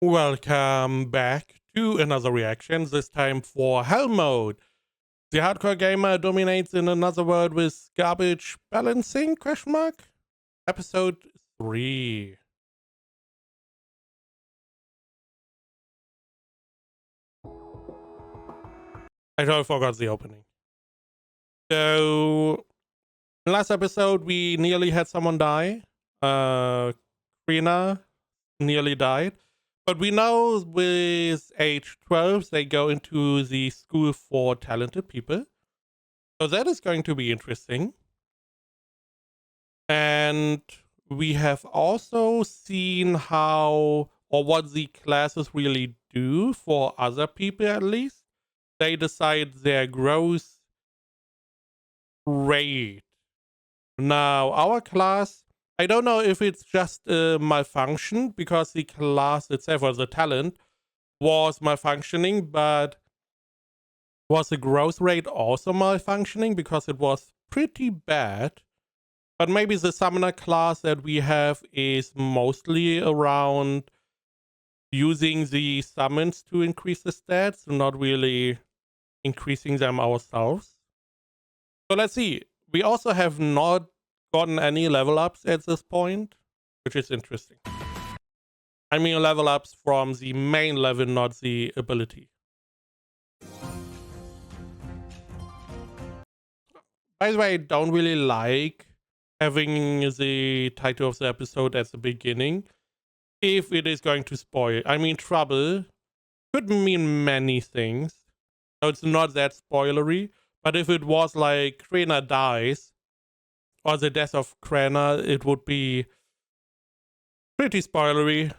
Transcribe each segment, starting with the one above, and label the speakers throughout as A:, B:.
A: Welcome back to another reaction, this time for Hell Mode. The hardcore gamer dominates in another world with garbage balancing, question mark? Episode 3. I totally forgot the opening. So, in last episode, we nearly had someone die. Krina nearly died. But we know with age 12, they go into the school for talented people. So that is going to be interesting. And we have also seen how, or what the classes really do for other people at least. They decide their growth rate. Now, our class, I don't know if it's just a malfunction because the class itself, or the talent, was malfunctioning, but was the growth rate also malfunctioning because it was pretty bad? But maybe the summoner class that we have is mostly around using the summons to increase the stats, not really increasing them ourselves. So let's see. We also have not gotten any level ups at this point, which is interesting. I mean level ups from the main level, not the ability. By the way, I don't really like having the title of the episode at the beginning if it is going to spoil. I mean, trouble could mean many things, so it's not that spoilery. But if it was like Krena dies, or the death of Krena, it would be pretty spoilery.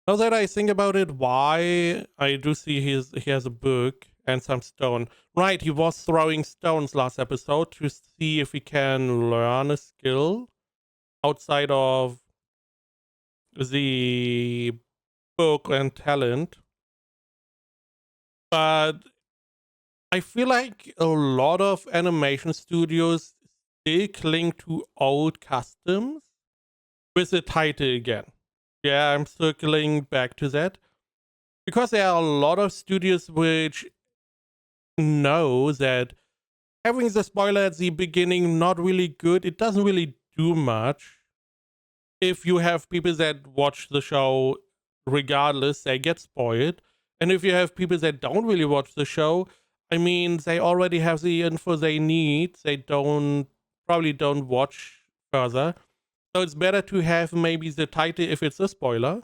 A: Now that I think about it, why I do see he has a book and some stone. Right, he was throwing stones last episode to see if he can learn a skill outside of the book and talent. But I feel like a lot of animation studios still cling to old customs with the title again. Yeah, I'm circling back to that. Because there are a lot of studios which know that having the spoiler at the beginning not really good, it doesn't really do much. If you have people that watch the show regardless, they get spoiled. And if you have people that don't really watch the show, I mean, they already have the info they need. They probably don't watch further. So it's better to have maybe the title if it's a spoiler.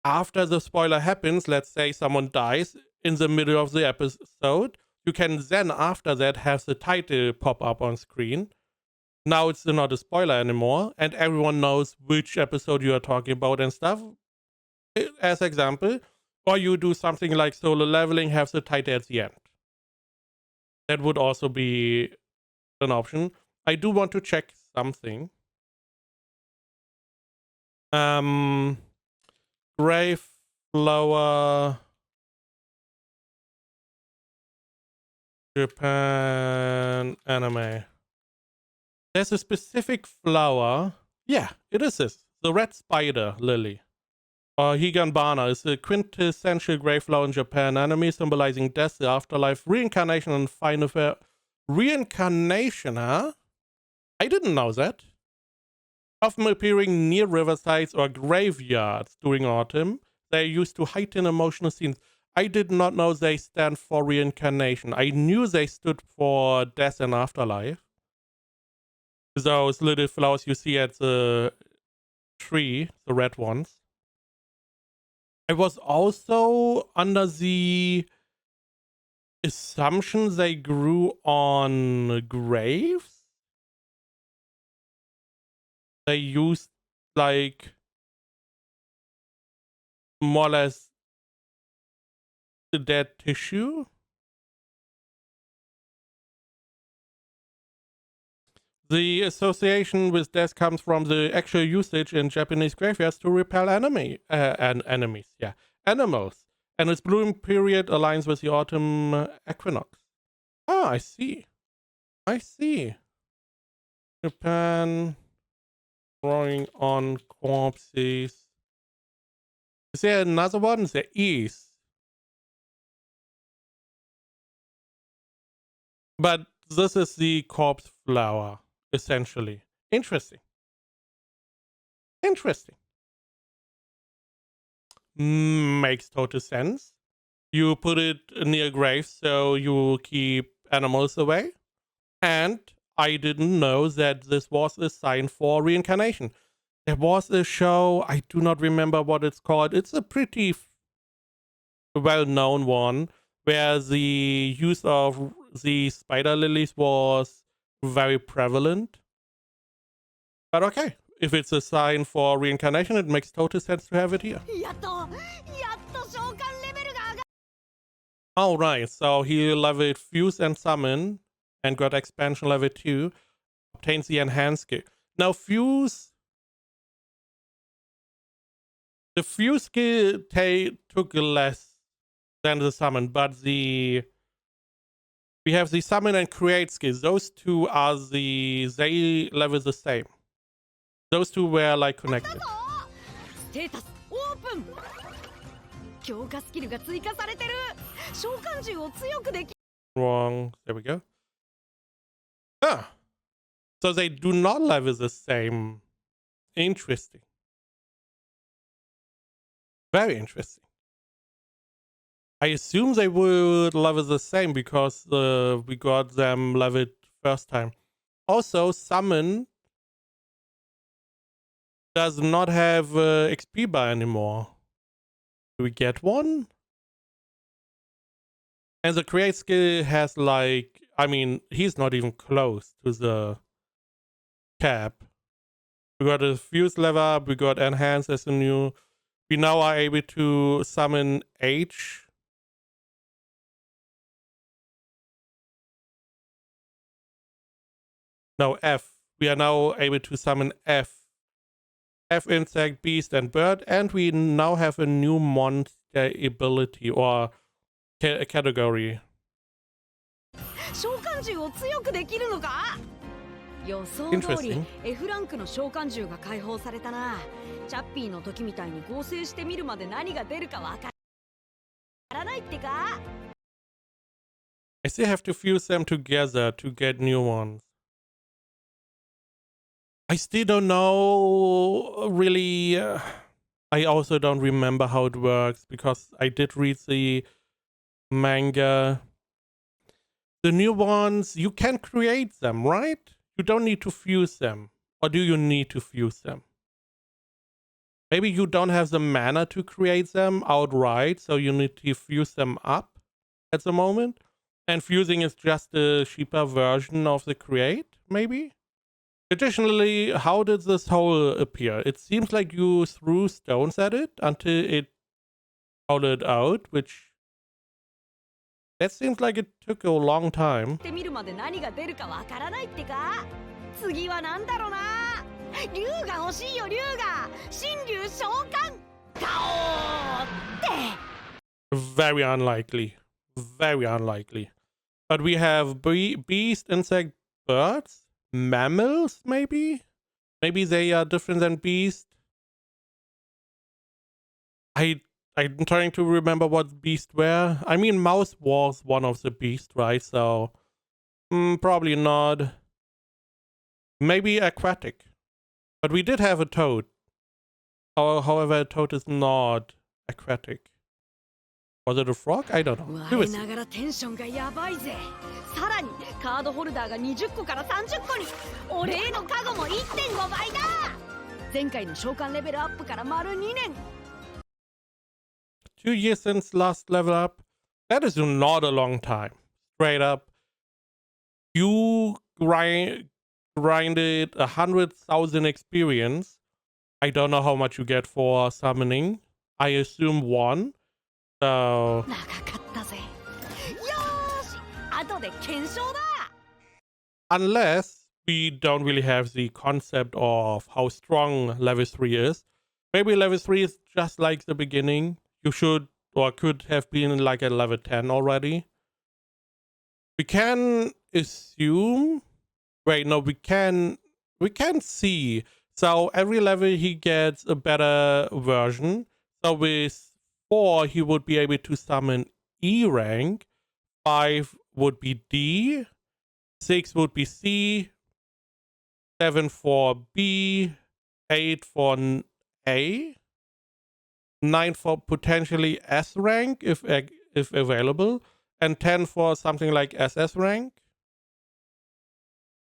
A: After the spoiler happens, let's say someone dies in the middle of the episode, you can then after that have the title pop up on screen. Now it's not a spoiler anymore, and everyone knows which episode you are talking about and stuff. As example, or you do something like solo leveling, have the title at the end. That would also be an option. I do want to check something. Grave Flower Japan anime. There's a specific flower. Yeah, it is this. The red spider lily. Higanbana is a quintessential grave flower in Japan anime symbolizing death, the afterlife, reincarnation, and final fair. Reincarnation, huh? I didn't know that. Often appearing near riversides or graveyards during autumn, they are used to heighten emotional scenes. I did not know they stand for reincarnation. I knew they stood for death and afterlife. Those little flowers you see at the tree, the red ones. I was also under the assumption they grew on graves. They used like more or less the dead tissue. The association with death comes from the actual usage in Japanese graveyards to repel enemies, animals. And its bloom period aligns with the autumn equinox. Ah, I see. I see. Japan Drawing on corpses. Is there another one? There is. But this is the corpse flower, essentially. Interesting. Interesting. Makes total sense. You put it near graves so you keep animals away. And I didn't know that this was a sign for reincarnation. There was a show, I do not remember what it's called. It's a pretty well-known one where the use of the spider lilies was very prevalent. But okay, if it's a sign for reincarnation, it makes total sense to have it here. Alright, so he leveled Fuse and Summon and got expansion level 2. Obtains the enhanced skill. Now Fuse... The Fuse skill took less than the Summon, but we have the Summon and Create skills. Those two are they level the same. Those two were like connected. Wrong. There we go. Ah. So they do not level the same. Interesting. Very interesting. I assume they would level the same because we got them leveled first time. Also, Summon does not have XP bar anymore. Do we get one? And the Create skill has like, I mean, he's not even close to the cap. We got a Fuse level up, we got Enhance as a new. We now are able to summon H. No, F. We are now able to summon F. F, Insect, Beast, and Bird. And we now have a new monster ability or category.
B: 召喚獣を強くできるのか？予想通り F ランクの召喚獣が解放されたな。チャッピーの時みたいに合成してみるまで何が出るかわからないってか？
A: I still have to fuse them together to get new ones. I still don't know really. I also don't remember how it works because I did read the manga. The new ones, you can create them, right? You don't need to fuse them. Or do you need to fuse them? Maybe you don't have the mana to create them outright, so you need to fuse them up at the moment. And fusing is just a cheaper version of the create, maybe? Additionally, how did this hole appear? It seems like you threw stones at it until it hollowed out, which... That seems like it took a long time. Very unlikely. Very unlikely. But we have beast, insect, birds, mammals, maybe? Maybe they are different than beast. I'm trying to remember what beasts were. I mean, mouse was one of the beasts, right? So, probably not. Maybe aquatic. But we did have a toad. However, a toad is not aquatic. Was it a frog? I don't know. Who is it?
B: さらにカードホルダーが20個から30個にお礼のカゴも 1.5 倍だ。前回の召喚レベルアップから丸2年。
A: 2 years since last level up. That is not a long time. Straight up. You grinded 100,000 experience. I don't know how much you get for summoning. I assume 1. So... Unless we don't really have the concept of how strong level 3 is. Maybe level 3 is just like the beginning. You should or could have been like at level 10 already. We can assume... Wait, no, we can see So every level he gets a better version. So with 4, he would be able to summon E rank. 5 would be D. 6 would be C. 7 for B. 8 for A. 9 for potentially S rank if available. And 10 for something like SS rank.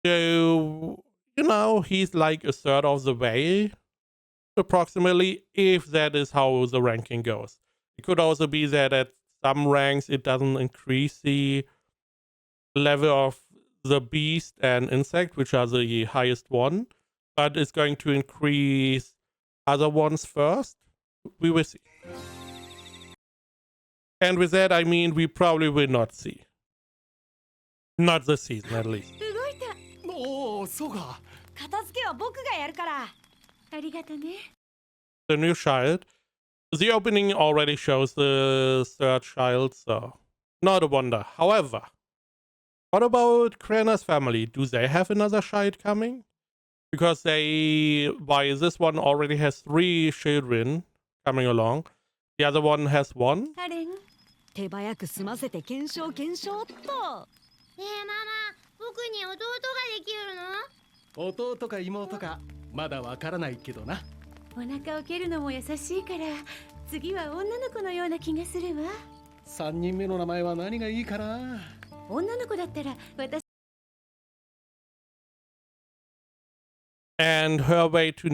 A: So, he's like a third of the way, approximately, if that is how the ranking goes. It could also be that at some ranks it doesn't increase the level of the beast and insect, which are the highest one, but it's going to increase other ones first. We will see. And with that, I mean we probably will not see. Not this season, at least.
C: おお、そうか。
B: 片付けは僕がやるから。ありがとね。
A: The new child. The opening already shows the third child, so not a wonder. However, what about Krena's family? Do they have another child coming? Because this one already has 3 children coming along. The other one has 1.
B: あれん。手早く済ませて検証っと。
D: ねえママ、僕に弟ができるの？
C: 弟か妹かまだわからないけどな。
E: お腹を蹴るのも優しいから次は女の子のような気がするわ。
C: 3人目の名前は何がいいかな。
E: 女の子だったら私。
A: And her way to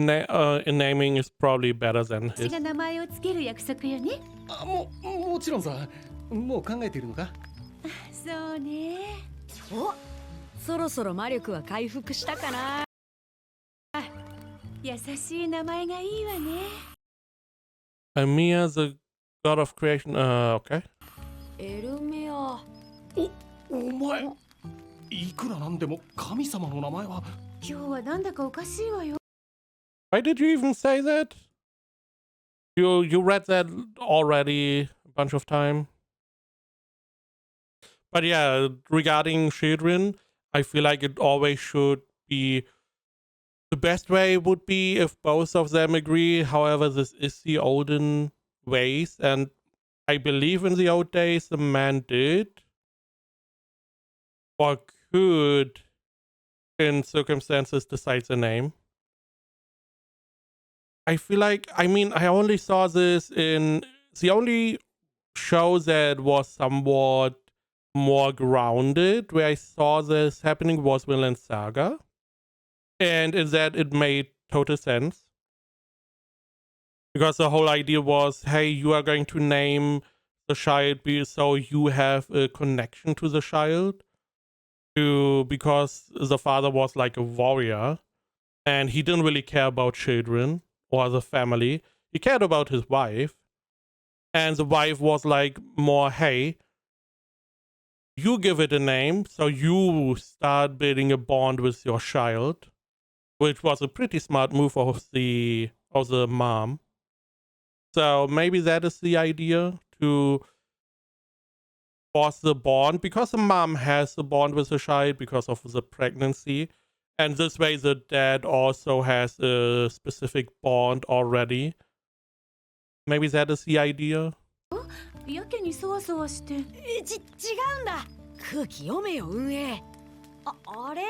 A: in naming is probably better than his.
E: が名前をつける約束よね。
C: もちろんさ。もう考えているのか？
E: そうね。
B: お、そろそろ魔力は回復したかな。
E: 優しい名前がいいわね。
A: Amir, the god of creation. Okay.
B: エルメア。
C: お前。いくらなんでも神様の名前は。
E: 今日はなんだかおかしいわよ。
A: Why did you even say that? You read that already a bunch of time. But yeah, regarding children, I feel like it always should be. The best way would be if both of them agree. However, this is the olden ways, and I believe in the old days the man did or could, in circumstances, decide the name. I feel like, I only saw this in the only show that was somewhat more grounded where I saw this happening was Vinland Saga. And in that it made total sense. Because the whole idea was, hey, you are going to name the child so you have a connection to the child. Because the father was like a warrior. And he didn't really care about children or the family. He cared about his wife. And the wife was like more, hey, you give it a name, so you start building a bond with your child. Which was a pretty smart move of the mom. So maybe that is the idea, to force the bond, because the mom has the bond with the child because of the pregnancy. And this way the dad also has a specific bond already. Maybe that is the idea.
E: やけにそわそわして。
B: 違うんだ。空気読めよ運営。あれ、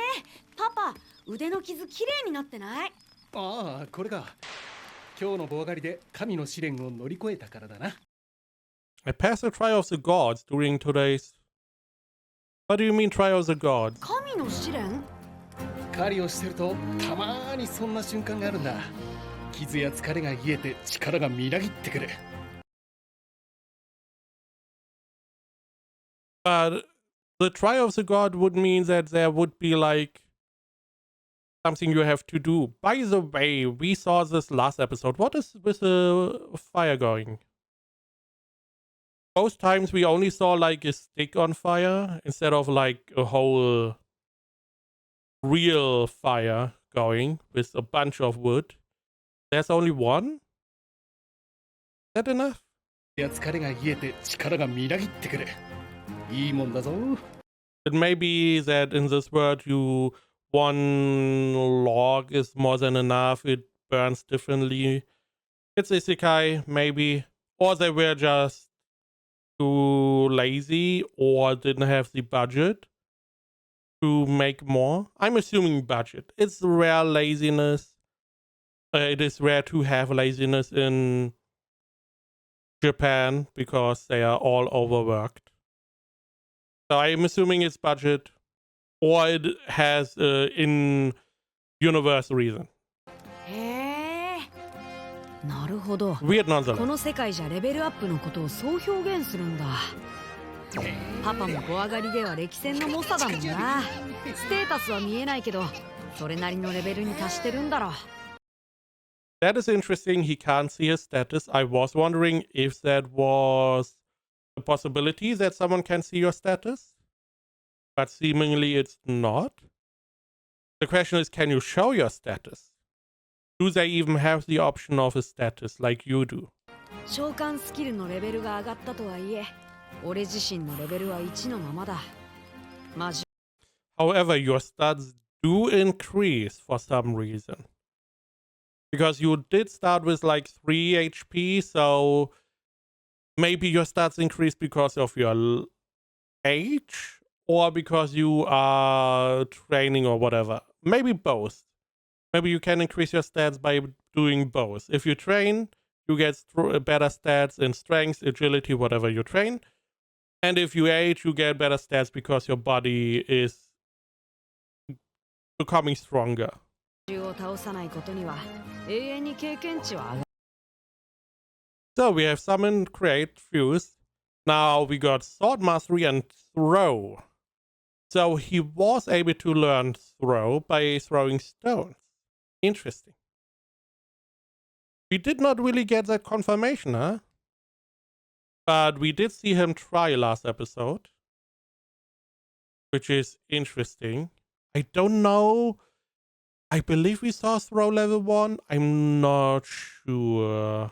B: パパ。腕の傷きれいになってない？
C: ああ、これか。今日の棒狩りで神の試練を乗り越えたからだな。
A: I passed the trial of the gods during today's. What do you mean trial of the gods?
B: 神の試練？
C: 狩りをしてるとたまーにそんな瞬間があるんだ。傷や疲れが癒えて力がみなぎってくる。
A: But the trial of the god would mean that there would be like something you have to do. By the way, we saw this last episode. What is with the fire going? Both times we only saw like a stick on fire instead of like a whole real fire going with a bunch of wood. There's only one? Is that enough?
C: 疲れが癒えて力がみなぎってくる。いいもんだぞ。
A: It may be that in this world you one log is more than enough. It burns differently. It's isekai, maybe. Or they were just too lazy or didn't have the budget to make more. I'm assuming budget. It's rare laziness. It is rare to have laziness in Japan because they are all overworked. So I'm assuming it's budget or it has in-universe reason.
B: へえ、なるほど。
A: Weird nonsense.
B: この世界じゃレベルアップのことをそう表現するんだ。パパも5上がりでは歴戦の猛者だもんな。ステータスは見えないけど、それなりのレベルに達してるんだろう。
A: That is interesting. He can't see his status. I was wondering if that was a possibility that someone can see your status. But seemingly it's not. The question is, can you show your status? Do they even have the option of a status like you do?
B: 召喚スキルのレベルが上がったとはいえ、俺自身のレベルは1のままだ。マジ。
A: However, your stats do increase for some reason. Because you did start with like 3 HP, so maybe your stats increase because of your age or because you are training or whatever. Maybe both. Maybe you can increase your stats by doing both. If you train, you get better stats in strength, agility, whatever you train. And if you age, you get better stats because your body is becoming stronger.
B: を倒さないことには永遠に経験値は上がる。
A: So we have summoned, create, fuse. Now we got sword mastery and throw. So he was able to learn throw by throwing stones. Interesting. We did not really get that confirmation, huh? But we did see him try last episode, which is interesting. I don't know. I believe we saw throw level 1. I'm not sure.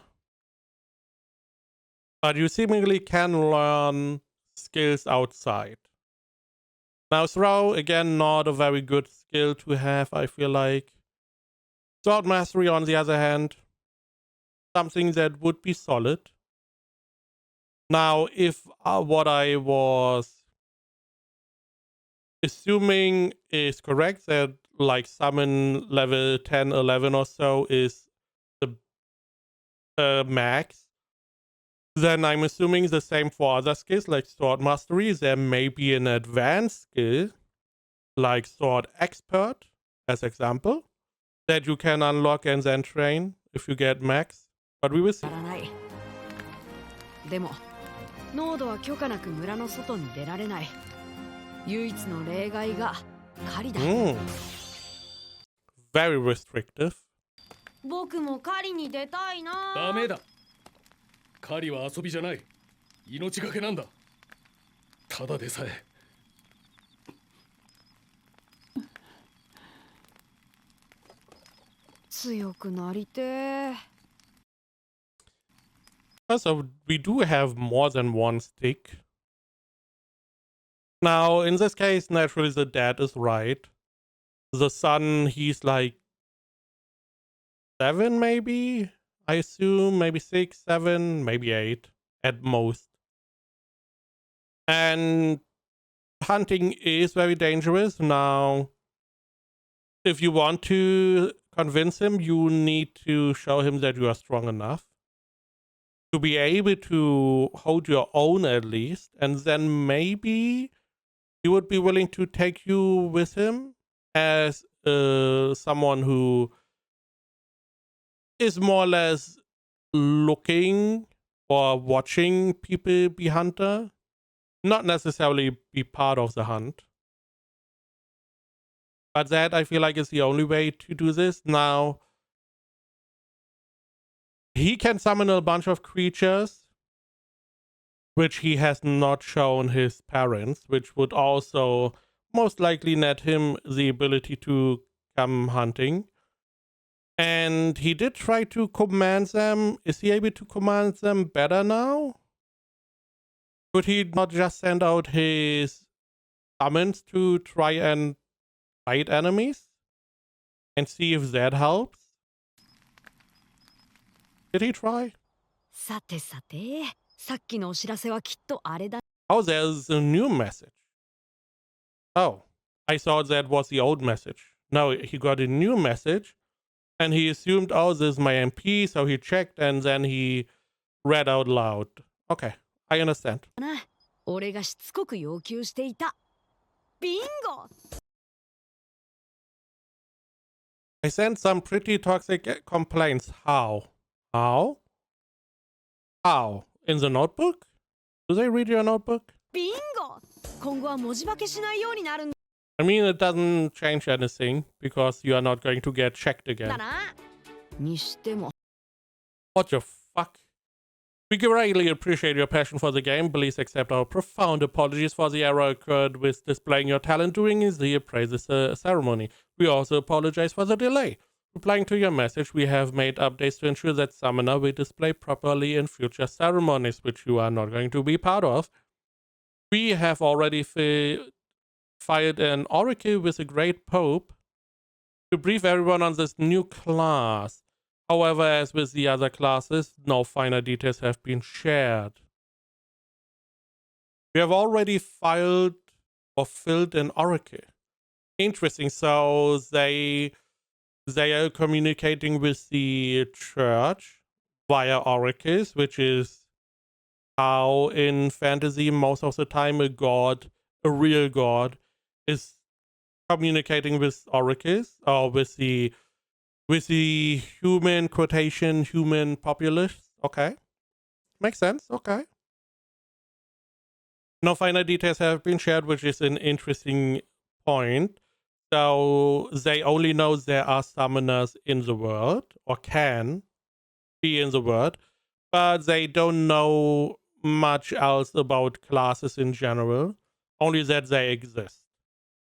A: But you seemingly can learn skills outside. Now throw, again, not a very good skill to have, I feel like. Sword mastery, on the other hand, something that would be solid. Now, if what I was assuming is correct, that like summon level 10, 11 or so is the max, then I'm assuming the same for other skills like sword mastery. There may be an advanced skill like sword expert, as example, that you can unlock and then train if you get max. But we will see.
B: でも、濃度は許可なく村の外に出られない。唯一の例外が狩りだ。
A: Very restrictive.
B: 僕も狩りに出たいな。
C: ダメだ。狩りは遊びじゃない。命がけなんだ。ただでさえ。
B: 強くなりてー。
A: So we do have more than one stick. Now, in this case, naturally the dad is right. The son, he's like 7 maybe? I assume, maybe 6, 7, maybe 8 at most. And hunting is very dangerous. Now, if you want to convince him, you need to show him that you are strong enough to be able to hold your own at least, and then maybe he would be willing to take you with him as someone who is more or less looking or watching people be hunter, not necessarily be part of the hunt. But that, I feel like, is the only way to do this. Now, he can summon a bunch of creatures, which he has not shown his parents, which would also most likely net him the ability to come hunting. And he did try to command them. Is he able to command them better now? Could he not just send out his summons to try and fight enemies and see if that helps. Did he try?
B: さてさて、さっきのお知らせはきっとあれだ。
A: Oh, there's a new message. Oh, I thought that was the old message. No, he got a new message and he assumed, oh, this is my MP, so he checked and then he read out loud. Okay, I understand.
B: な。俺がしつこく要求していた。ビンゴ
A: I sent some pretty toxic complaints. How? How? How? In the notebook? Do they read your notebook?
B: ビンゴ今後は文字化けしないようになるん
A: I mean, it doesn't change anything because you are not going to get checked
B: だ
A: again.
B: な。にしても、
A: What the fuck? We greatly appreciate your passion for the game. Please accept our profound apologies for the error occurred with displaying your talent during the appraisal ceremony. We also apologize for the delay. Replying to your message, we have made updates to ensure that Summoner will display properly in future ceremonies, which you are not going to be part of. We have already fired an oracle with a great pope to brief everyone on this new class. However, as with the other classes, no finer details have been shared. We have already filed or filled an oracle. Interesting. So they are communicating with the church via oracles, which is how in fantasy most of the time a god, a real god, is communicating with oracles or with the human quotation human populace. Okay, makes sense. Okay, no finer details have been shared, which is an interesting point. So they only know there are summoners in the world or can be in the world, but they don't know much else about classes in general, only that they exist.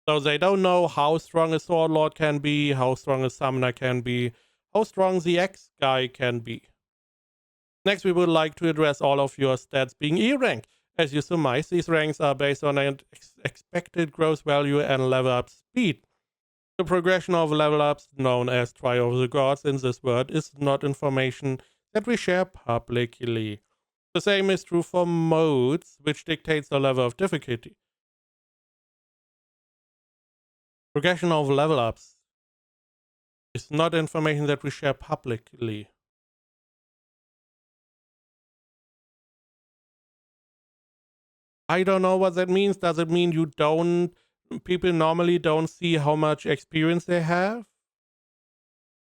A: So they don't know how strong a sword lord can be, how strong a summoner can be, how strong the X guy can be. Next, we would like to address all of your stats being E rank. As you surmise, these ranks are based on an expected growth value and level up speed. The progression of level ups, known as Trial of the Gods in this world, is not information that we share publicly. The same is true for modes, which dictates the level of difficulty. Progression of level ups is not information that we share publicly. I don't know what that means. Does it mean people normally don't see how much experience they have?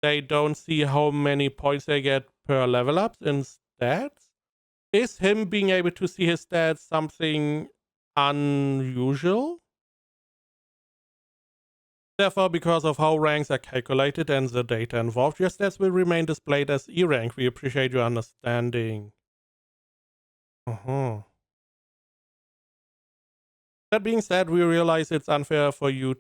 A: They don't see how many points they get per level up in stats? Is him being able to see his stats something unusual? Therefore, because of how ranks are calculated and the data involved, your stats will remain displayed as E rank. We appreciate your understanding. That being said, we realize it's unfair for you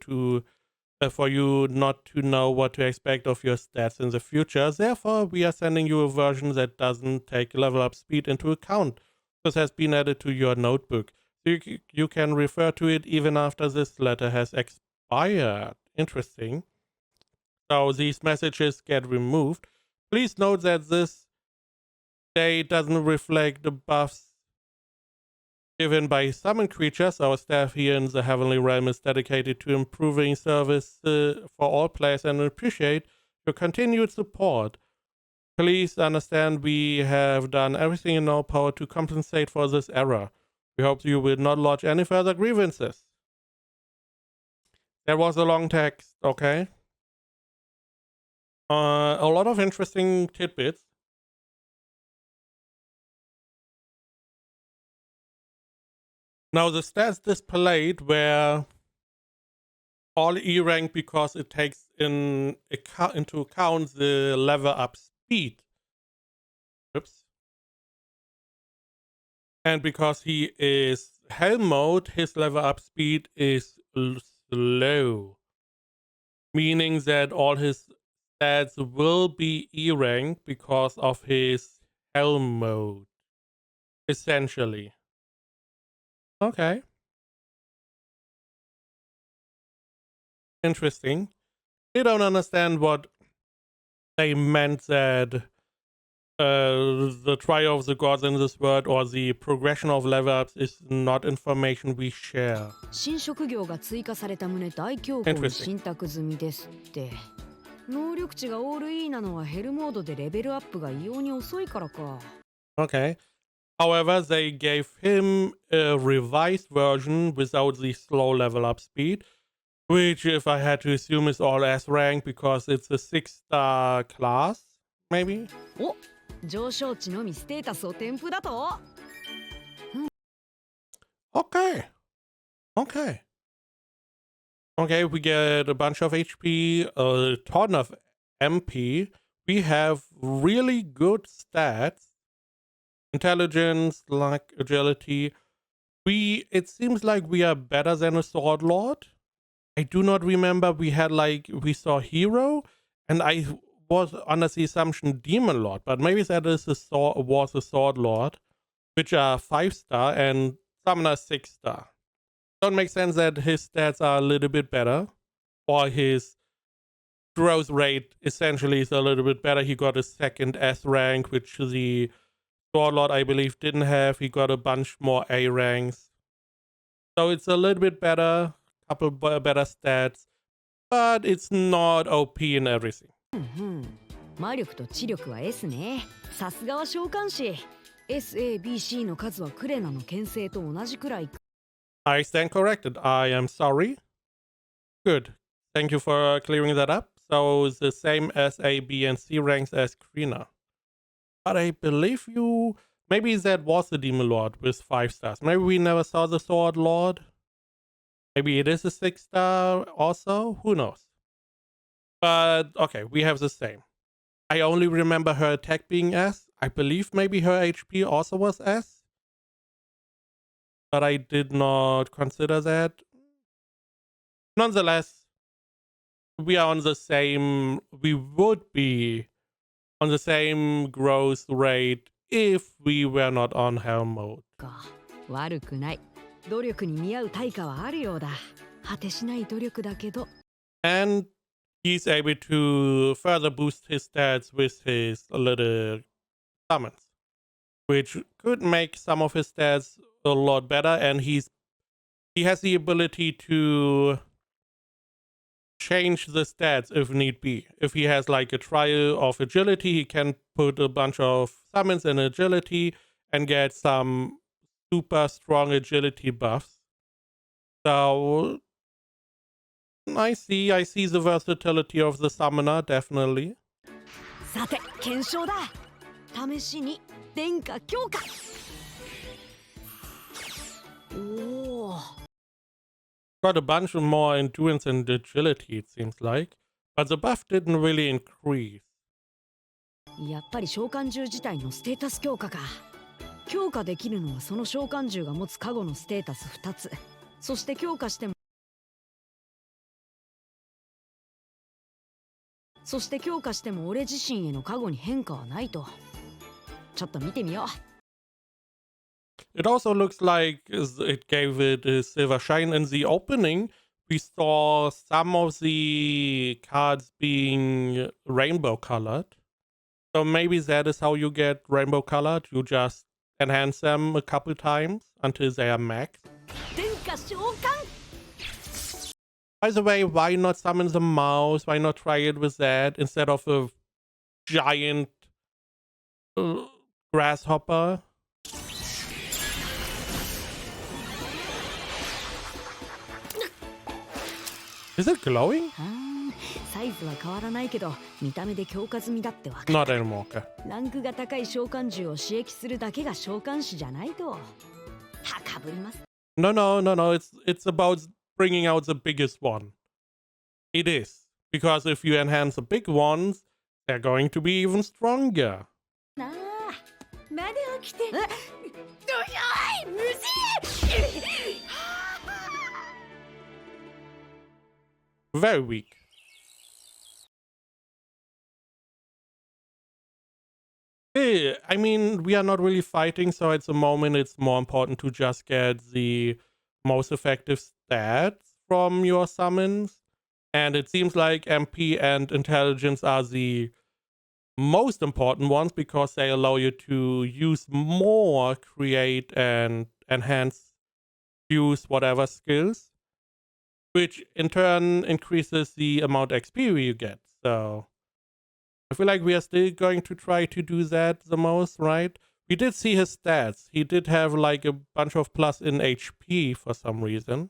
A: not to know what to expect of your stats in the future. Therefore, we are sending you a version that doesn't take level up speed into account. This has been added to your notebook. So you can refer to it even after this letter has expired. Interesting. So these messages get removed. Please note that this day doesn't reflect the buffs given by summoned creatures. Our staff here in the Heavenly Realm is dedicated to improving service for all players and appreciate your continued support. Please understand we have done everything in our power to compensate for this error. We hope you will not lodge any further grievances. There was a long text, okay? A lot of interesting tidbits. Now the stats displayed were all E rank because it takes into account the level up speed. Oops. And because he is Helm mode, his level up speed is slow. Meaning that all his stats will be E rank because of his Helm mode. Essentially. Okay. Interesting. I don't understand what they meant that the trial of the gods in this world or the progression of level ups is not information we share.
B: 新職業が追加された旨大恐慌に信託済みですって。能力値がオール E なのはヘルモードでレベルアップが異様に遅いからか。
A: Okay. However, they gave him a revised version without the slow level up speed, which, if I had to assume, is all S rank because it's a 6-star class, maybe?
B: お、上昇値のみステータスを添付だと。
A: Okay. Okay. Okay, we get a bunch of HP, a ton of MP. We have really good stats. Intelligence, luck, agility. It seems like we are better than a Sword Lord. I do not remember we saw Hero, and I was under the assumption Demon Lord, but maybe that was a Sword Lord, which are 5-star and Summoner 6-star. Don't make sense that his stats are a little bit better, or his growth rate essentially is a little bit better. He got a 2nd S rank, which the Sword Lord, I believe, didn't have. He got a bunch more A ranks. So it's a little bit better, couple better stats, but it's not OP in everything.
B: 魔力と知力は S ね。さすがは召喚士。SABC の数はクレナの牽制と同じくらい。
A: I stand corrected. I am sorry. Good. Thank you for clearing that up. So the same as A, B, and C ranks as Krina. But I believe maybe that was the Demon Lord with 5 stars. Maybe we never saw the Sword Lord. Maybe it is a 6-star also. Who knows? But okay, we have the same. I only remember her attack being S. I believe maybe her HP also was S. But I did not consider that. Nonetheless, we would be on the same growth rate if we were not on Helm mode.
B: 悪くない。努力に見合う対価はあるようだ。果てしない努力だけど。
A: And he's able to further boost his stats with his little summons, which could make some of his stats a lot better. And he has the ability to change the stats if need be. If he has like a trial of agility, he can put a bunch of summons in agility and get some super strong agility buffs. So I see the versatility of the summoner, definitely.
B: さて、検証だ。試しに殿下強化。おお。
A: Got a bunch of more endurance and agility, it seems like, but the buff didn't really increase.
B: やっぱり召喚獣自体のステータス強化か。強化できるのはその召喚獣が持つ加護のステータス2つ。そして強化しても俺自身への加護に変化はないと。ちょっと見てみよう。
A: It also looks like it gave it a silver shine. In the opening, we saw some of the cards being rainbow colored. So maybe that is how you get rainbow colored. You just enhance them a couple times until they are max. By the way, why not summon the mouse? Why not try it with that instead of a giant grasshopper? Is it glowing?
B: サイズは変わらないけど見た目で強化済みだってわかる。
A: Not anymore. Okay.
B: ランクが高い召喚獣を刺激するだけが召喚士じゃないと。高ぶります。
A: No. It's about bringing out the biggest one. It is. Because if you enhance the big ones, they're going to be even stronger.
E: なあ、まだ起きて。どひゃい、無事。
A: Very weak. I mean, we are not really fighting, so at the moment it's more important to just get the most effective stats from your summons. And it seems like MP and intelligence are the most important ones because they allow you to use more, create and enhance, use whatever skills, which in turn increases the amount of XP you get. So I feel like we are still going to try to do that the most, right? We did see his stats. He did have like a bunch of plus in HP for some reason.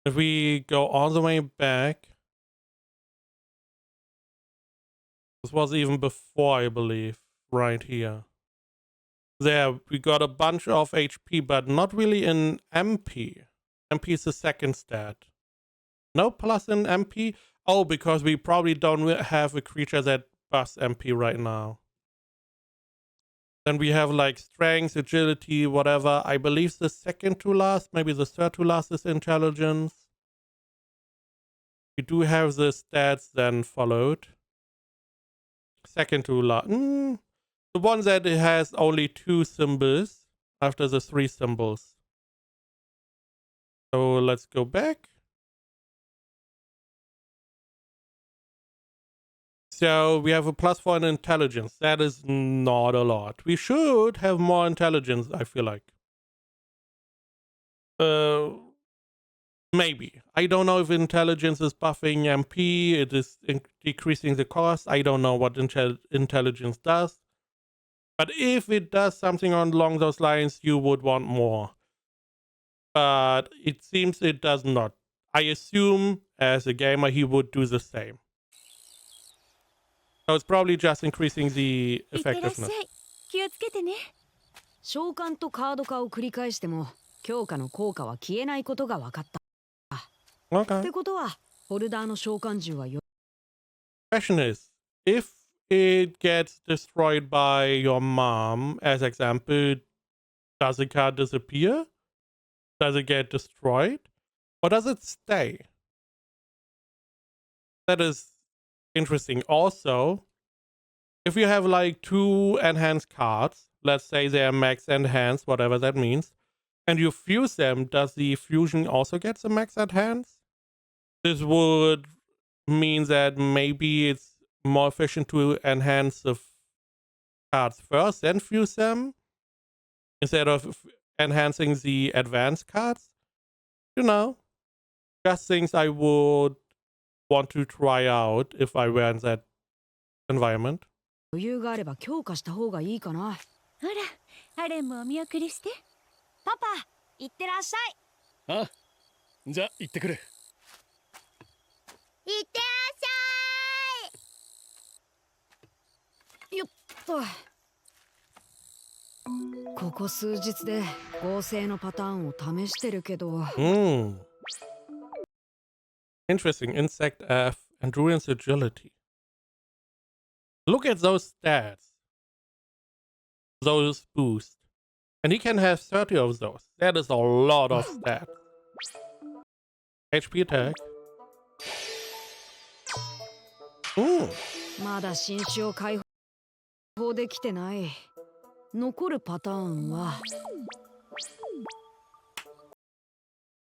A: If we go all the way back, this was even before, I believe, right here. There, we got a bunch of HP, but not really in MP. MP is the second stat. No plus in MP? Oh, because we probably don't have a creature that buffs MP right now. Then we have like strength, agility, whatever. I believe the second to last, maybe the third to last is intelligence. We do have the stats then followed. Second to last. The one that has only 2 symbols after the 3 symbols. So let's go back. So we have a +4 in intelligence. That is not a lot. We should have more intelligence, I feel like. Maybe. I don't know if intelligence is buffing MP. It is decreasing the cost. I don't know what intelligence does. But if it does something along those lines, you would want more. But it seems it does not. I assume, as a gamer, he would do the same. So it's probably just increasing the effectiveness.
E: 気をつけてね。
B: 召喚とカード化を繰り返しても強化の効果は消えないことが分かった。
A: Okay.
B: ってことは、ホルダーの召喚獣はよ。
A: Question is, if it gets destroyed by your mom, as example, does the card disappear? Does it get destroyed? Or does it stay? That is interesting. Also, if you have like 2 enhanced cards, let's say they are max enhanced, whatever that means, and you fuse them, does the fusion also get the max enhanced? This would mean that maybe it's more efficient to enhance the cards first, then fuse them, instead of enhancing the advanced cards. You know, just things I would want to try out if I were in that environment.
B: 余裕があれば強化した方がいいかな。
E: ほら、アレンもお見送りして。
B: パパ、いってらっしゃい。
C: あ、じゃあ行ってくる。
D: いってらっしゃい。
B: よっと。ここ数日で合成のパターンを試してるけど。
A: Interesting. Insect F and Druid's agility. Look at those stats. Those boosts. And he can have 30 of those. That is a lot of stats. HP attack.
B: まだ新種を解放できてない。残るパターンは。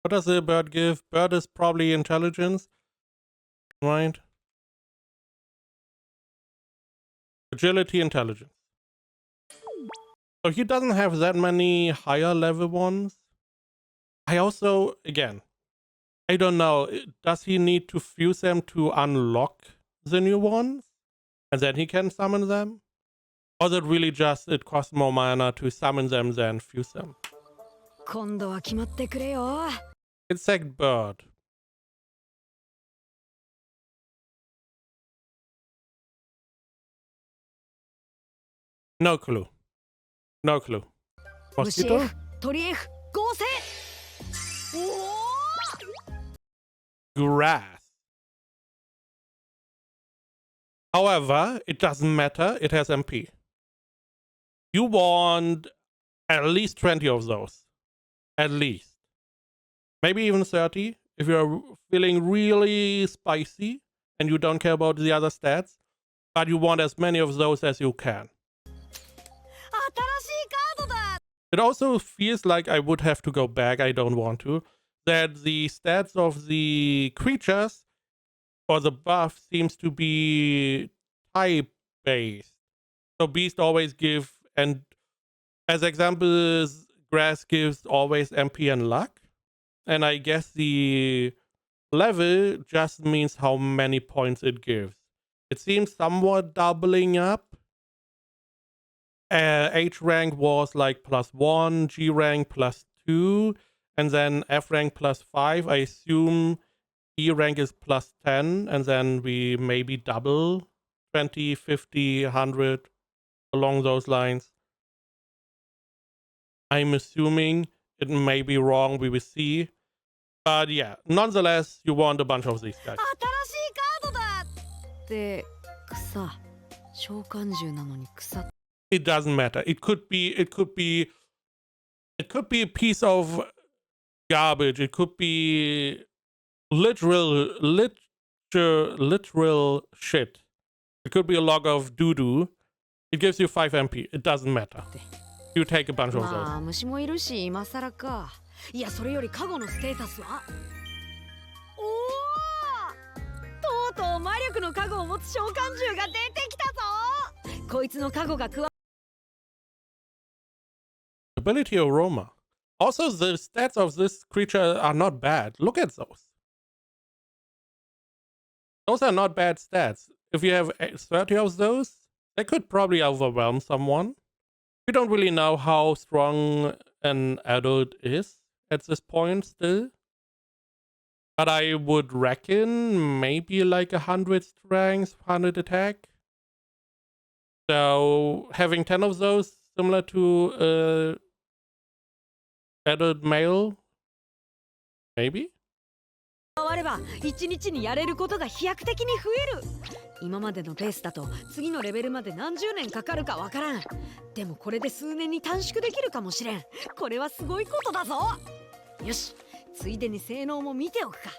A: What does the bird give? Bird is probably intelligence, right? Agility, intelligence. So he doesn't have that many higher level ones. I also, again, I don't know. Does he need to fuse them to unlock the new ones? And then he can summon them? Or is it really just it costs more mana to summon them than fuse them?
B: 今度は決まってくれよ。
A: Insect bird. No clue. No clue.
B: 虫
A: Mosquito?
B: F、鳥 F、合成。
A: Grass. However, it doesn't matter. It has MP. You want at least 20 of those. At least. Maybe even 30 if you're feeling really spicy and you don't care about the other stats. But you want as many of those as you can.
B: 新しいカードだ。
A: It also feels like I would have to go back. I don't want to. that the stats of the creatures or the buff seems to be type based. So beast always give, and as examples, grass gives always MP and luck. And I guess the level just means how many points it gives. It seems somewhat doubling up. H rank was like +1, G rank +2, and then F rank +5. I assume E rank is +10, and then we maybe double 20, 50, 100 along those lines. I'm assuming it may be wrong, we will see. But yeah, nonetheless, you want a bunch of these guys.
B: 新しいカードだって草召喚獣なのに草
A: It doesn't matter. It could be a piece of garbage. It could be literal shit. It could be a log of doo-doo. It gives you 5 MP. It doesn't matter. You take a bunch of
B: ま
A: those.
B: あ虫もいるし今更かいやそれよりカゴのステータスはおおとうとう魔力のカゴを持つ召喚獣が出てきたぞこいつのカゴが加わ
A: Ability aroma. Also, the stats of this creature are not bad. Look at those. Those are not bad stats. If you have 30 of those, they could probably overwhelm someone. We don't really know how strong an adult is at this point still. But I would reckon maybe like 100 strength, 100 attack. So having 10 of those, similar to adult male, maybe?
B: れば1日にやれることが飛躍的に増える今までのペースだと次のレベルまで何十年かかるかわからんでもこれで数年に短縮できるかもしれんこれはすごいことだぞよしついでに性能も見ておくか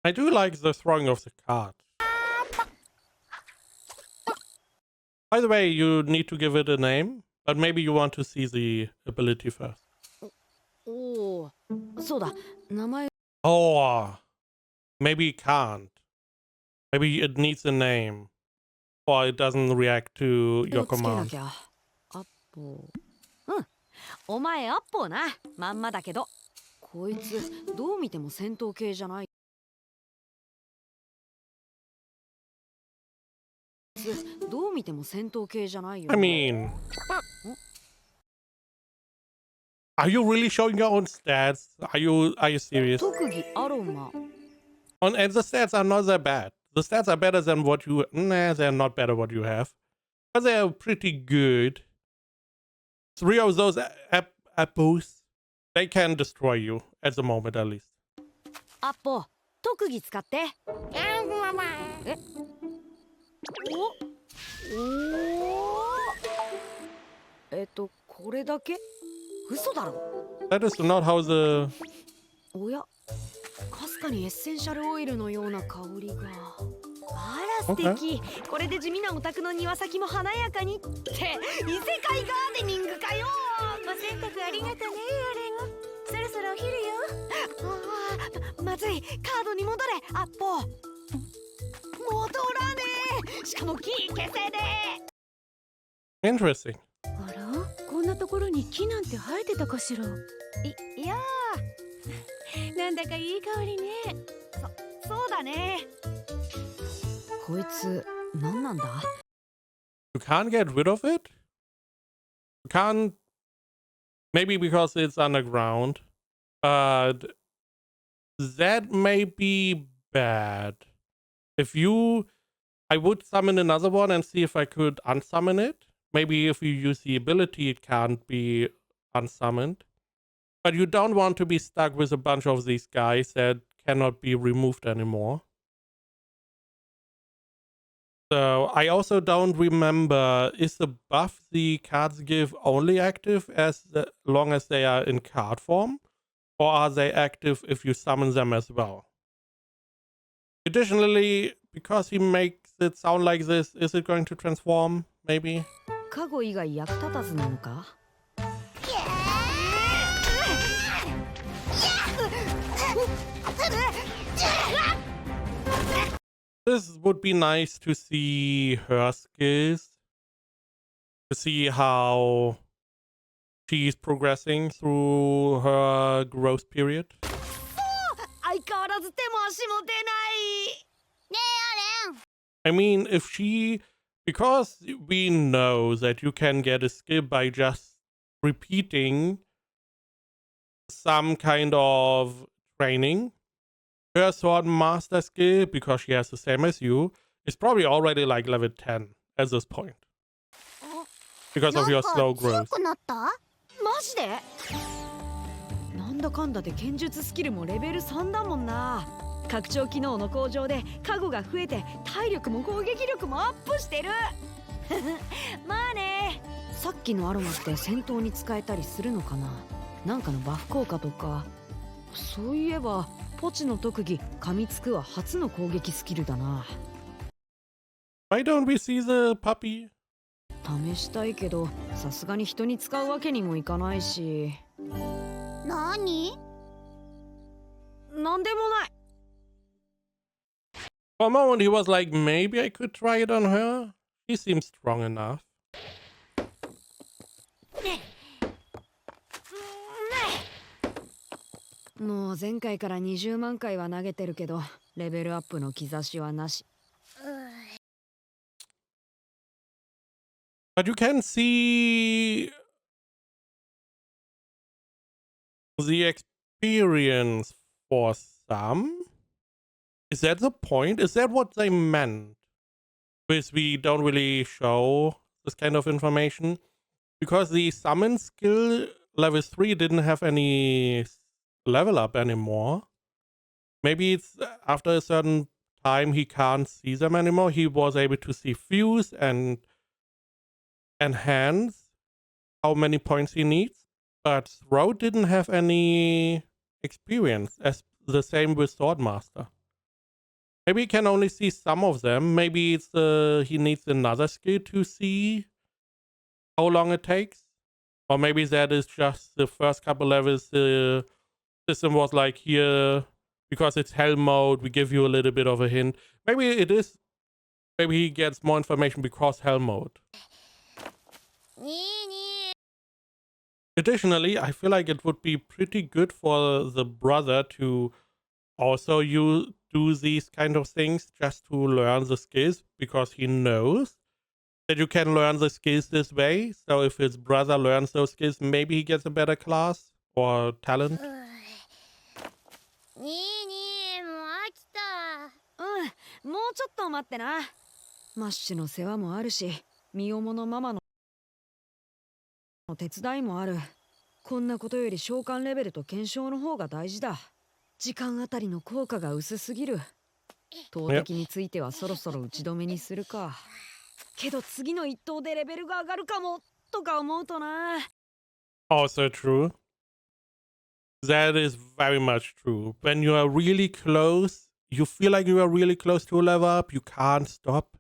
A: I do like the throwing of the card. By the way, you need to give it a name, but maybe you want to see the ability first.
B: おおそうだ名前
A: Oh, maybe it can't. Maybe it needs a name, or it doesn't react to your
B: をつけな
A: command.
B: きゃアッポーうんお前アッポーなまんまだけどこいつどう見ても戦闘系じゃないどう見ても戦闘系じゃないよ
A: I mean, are you really showing your own stats? Are you serious?
B: 特技アロマ
A: And the stats are not that bad. The stats are better than what you... Nah, they're not better what you have. But they're pretty good. 3 of those apples, they can destroy you. At the moment, at least.
B: アッポー特技使ってえおこれだけ嘘だろ
A: That is not how the...
B: おやかすかにエッセンシャルオイルのような香りがあら素敵、これで地味なお宅の庭先も華やかにって異世界ガーデニングかよ
E: お洗濯ありがとねアレンそろそろお昼よ
B: まずいカードに戻れアッポ戻らねえしかもキー消せで
A: Interesting.
E: あらこんなところに木なんて生えてたかしら
B: いや
E: なんだかいい香りね
B: そうだねこいつ何なんだ
A: You can't get rid of it? You can't... Maybe because it's underground. But... That may be bad. If you... I would summon another one and see if I could unsummon it. Maybe if you use the ability, it can't be unsummoned. But you don't want to be stuck with a bunch of these guys that cannot be removed anymore. So I also don't remember, is the buff the cards give only active as long as they are in card form? Or are they active if you summon them as well? Additionally, because he makes it sound like this, is it going to transform? Maybe?
B: 加護以外役立たずなのか？
A: This would be nice to see her skills, to see how she's progressing through her growth period.
B: 相変わらず手も足も出ない。
D: ねえアレン
A: I mean, if she, because we know that you can get a skill by just repeating some kind of training, her sword master skill, because she has the same as you, is probably already like level 10 at this point. Because
D: な
A: of
D: ん
A: your
D: か
A: slow
D: 強
A: growth.
D: くなった？
B: マジで？なんだかんだで剣術スキルもレベル3だもんな。拡張機能の向上で加護が増えて体力も攻撃力もアップしてる。まあね。さっきのアロマって戦闘に使えたりするのかな？なんかのバフ効果とか。そういえばポチの特技噛みつくは初の攻撃スキルだな。
A: Why don't we see the puppy?
B: 試したいけどさすがに人に使うわけにもいかないし。
D: 何？
B: なんでもない。
A: For a moment, he was like, maybe I could try it on her. She seems strong enough.
B: もう前回から20万回は投げてるけどレベルアップの兆しはなし。
A: But you can see the experience for some. Is that the point? Is that what they meant? With we don't really show this kind of information? Because the summon skill level 3 didn't have any level up anymore. Maybe it's after a certain time he can't see them anymore. He was able to see fuse and enhance how many points he needs. But Throat didn't have any experience, as the same with Swordmaster. Maybe he can only see some of them. Maybe it's he needs another skill to see how long it takes. Or maybe that is just the first couple levels. The system was like, here, because it's hell mode, we give you a little bit of a hint. Maybe it is. Maybe he gets more information because hell mode.
D: にに
A: Additionally, I feel like it would be pretty good for the brother to also do these kind of things just to learn the skills, because he knows that you can learn the skills this way. So if his brother learns those skills, maybe he gets a better class or talent.
D: ににもう飽きた。
B: もうちょっと待ってな。マッシュの世話もあるしミオモのママの手伝いもある。こんなことより召喚レベルと検証の方が大事だ。時間あたりの効果が薄すぎる。投擲についてはそろそろ打ち止めにするか。けど次の一投でレベルが上がるかもとか思うとな。
A: Also true. That is very much true. When you are really close, you feel like you are really close to a level up, you can't stop.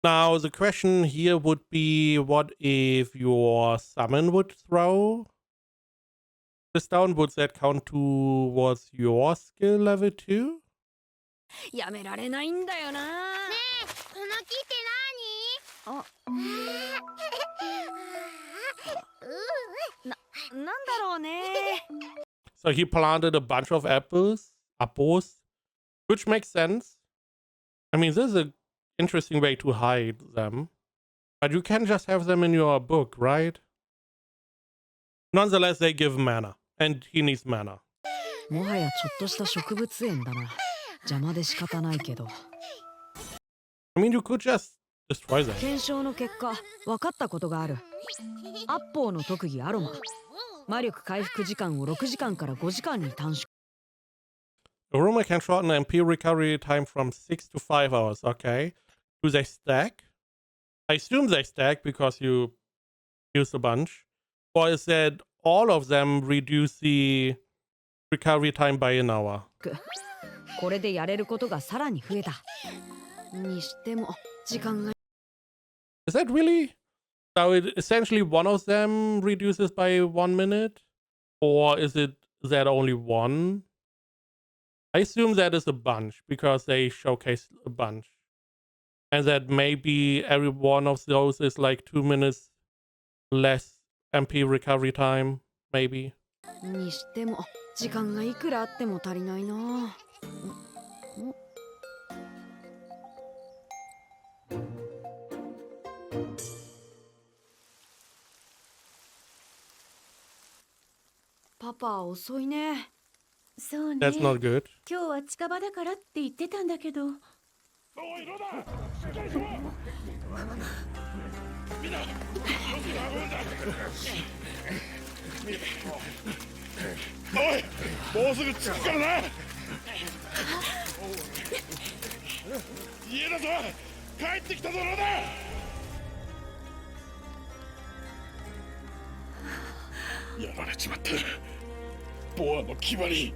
A: Now, the question here would be, what if your summon would throw this down? Would that count towards your skill level too?
B: やめられないんだよな。
D: ねえこの木って何？
B: あ、なんだろうね。
A: So he planted a bunch of apples, which makes sense. I mean, this is an interesting way to hide them. But you can just have them in your book, right? Nonetheless, they give mana. And he needs mana.
B: もはやちょっとした植物園だな。邪魔で仕方ないけど。
A: I mean, you could just destroy them.
B: 検証の結果、分かったことがある。アッポーの特技アロマ。魔力回復時間を6時間から5時間に短縮。
A: Aroma can shorten MP recovery time from 6 to 5 hours. Okay. Do they stack? I assume they stack because you use a bunch. Or is that all of them reduce the recovery time by an hour?
B: これでやれることがさらに増えた。にしても時間が。
A: Is that really So it essentially one of them reduces by 1 minute? Or is it that only one? I assume that is a bunch because they showcase a bunch. And that maybe every one of those is like 2 minutes less MP recovery time, maybe.
B: にしても時間がいくらあっても足りないな。パパ遅いね。
E: そうね。
A: That's not good.
E: 今日は近場だからって言ってたんだけど。
F: おい、もうすぐ着くからな。家だぞ、帰ってきたぞ、ロダ。やられちまった。ボアの牙に。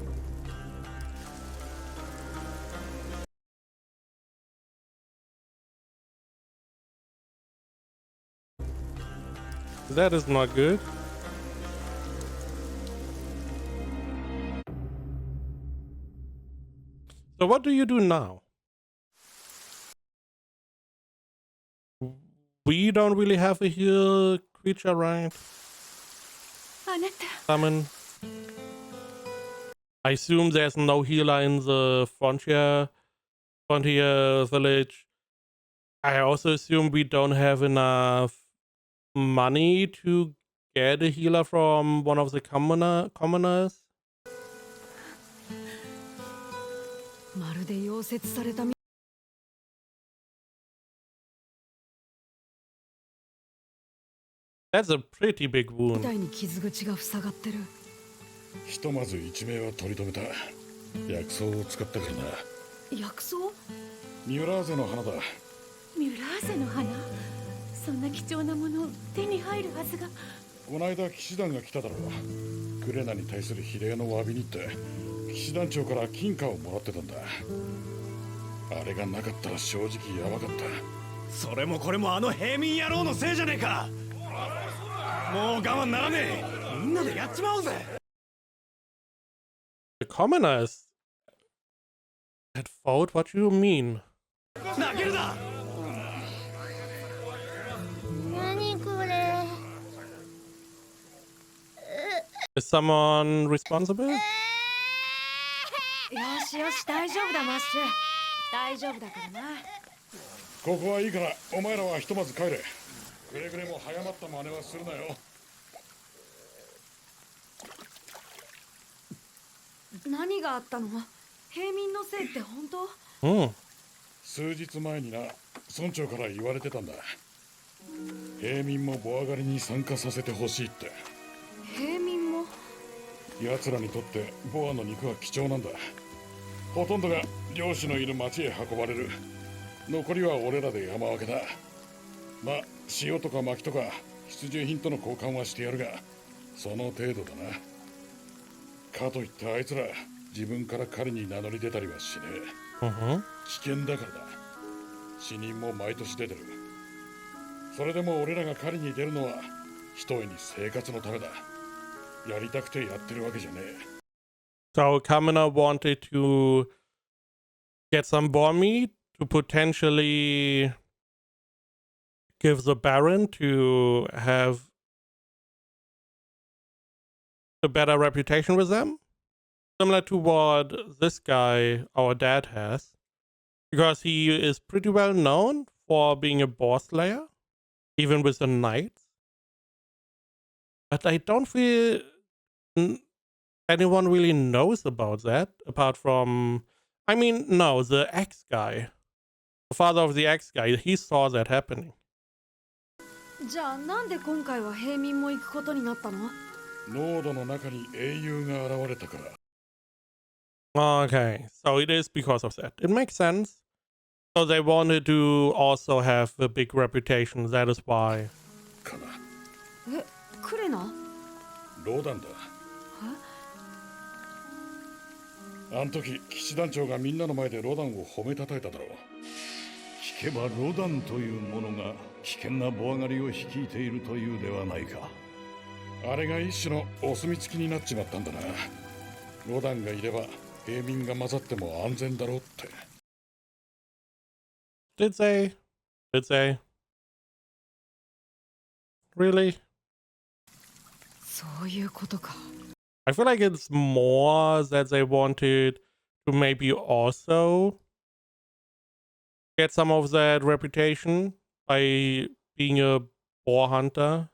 A: That is not good. So what do you do now? We don't really have a heal creature, right?
E: あなた。
A: Summon. I assume there's no healer in the frontier village. I also assume we don't have enough money to get a healer from one of the commoners.
B: まるで溶接されたみ
A: That's a pretty big
B: た
A: wound.
B: いに傷口が塞がってる。
F: ひとまず一命は取り留めた。薬草を使ったからな。
B: 薬草？
F: ミュラーゼの花だ。
E: ミュラーゼの花。そんな貴重なもの手に入るはずが。
F: こないだ騎士団が来ただろう。クレナに対する比例の詫びにって騎士団長から金貨をもらってたんだ。あれがなかったら正直やばかった。
G: それもこれもあの平民野郎のせいじゃねえか。もう我慢ならねえ。みんなでやっちまおうぜ。
A: The commoners had fought? What do you mean?
G: 投げるな。
D: 何これ。
A: Is someone responsible?
B: よしよし大丈夫だマッシュ。大丈夫だからな。
F: ここはいいからお前らはひとまず帰れ。くれぐれも早まった真似はするなよ。
B: 何があったの？平民のせいって本当？
A: Hmm.
F: 数日前にな、村長から言われてたんだ。平民もボア狩りに参加させてほしいって。
B: 平民も？
F: 奴らにとってボアの肉は貴重なんだ。ほとんどが漁師のいる町へ運ばれる。残りは俺らで山分けだ。まあ塩とか薪とか必需品との交換はしてやるが、その程度だな。かといってあいつら自分から狩りに名乗り出たりはしねえ。危険だからだ。死人も毎年出てる。それでも俺らが狩りに出るのはひとえに生活のためだ。やりたくてやってるわけじゃねえ。
A: So Kamina wanted to get some boar meat to potentially give the Baron to have a better reputation with them. Similar to what this guy, our dad, has. Because he is pretty well known for being a boar slayer, even with the knights. But I don't feel anyone really knows about that, apart from, I mean, no, the Axe guy. The father of the Axe guy, he saw that happening.
B: じゃあなんで今回は平民も行くことになったの？
F: ノードの中に英雄が現れたから。
A: Okay, so it is because of that. It makes sense. So they wanted to also have a big reputation, that is why.
F: かな。
B: え、クレナ？
F: ロダンだ。あん時騎士団長がみんなの前でロダンを褒めたたえただろう。聞けばロダンという者が危険なボア狩りを率いているというではないか。あれが一種のお墨付きになっちまったんだな。ロダンがいれば平民が混ざっても安全だろうって。
A: Did they? Did they? Really?
B: そういうことか。
A: I feel like it's more that they wanted to maybe also get some of that reputation by being a boar hunter.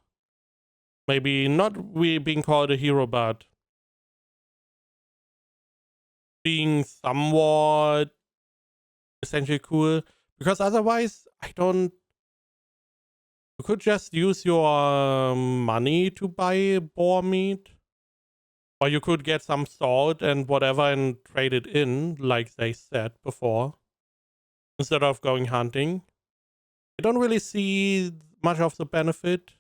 A: Maybe not really being called a hero, but being somewhat essentially cool. Because otherwise, I don't. You could just use your money to buy boar meat. Or you could get some salt and whatever and trade it in, like they said before, instead of going hunting. I don't really see much of the benefit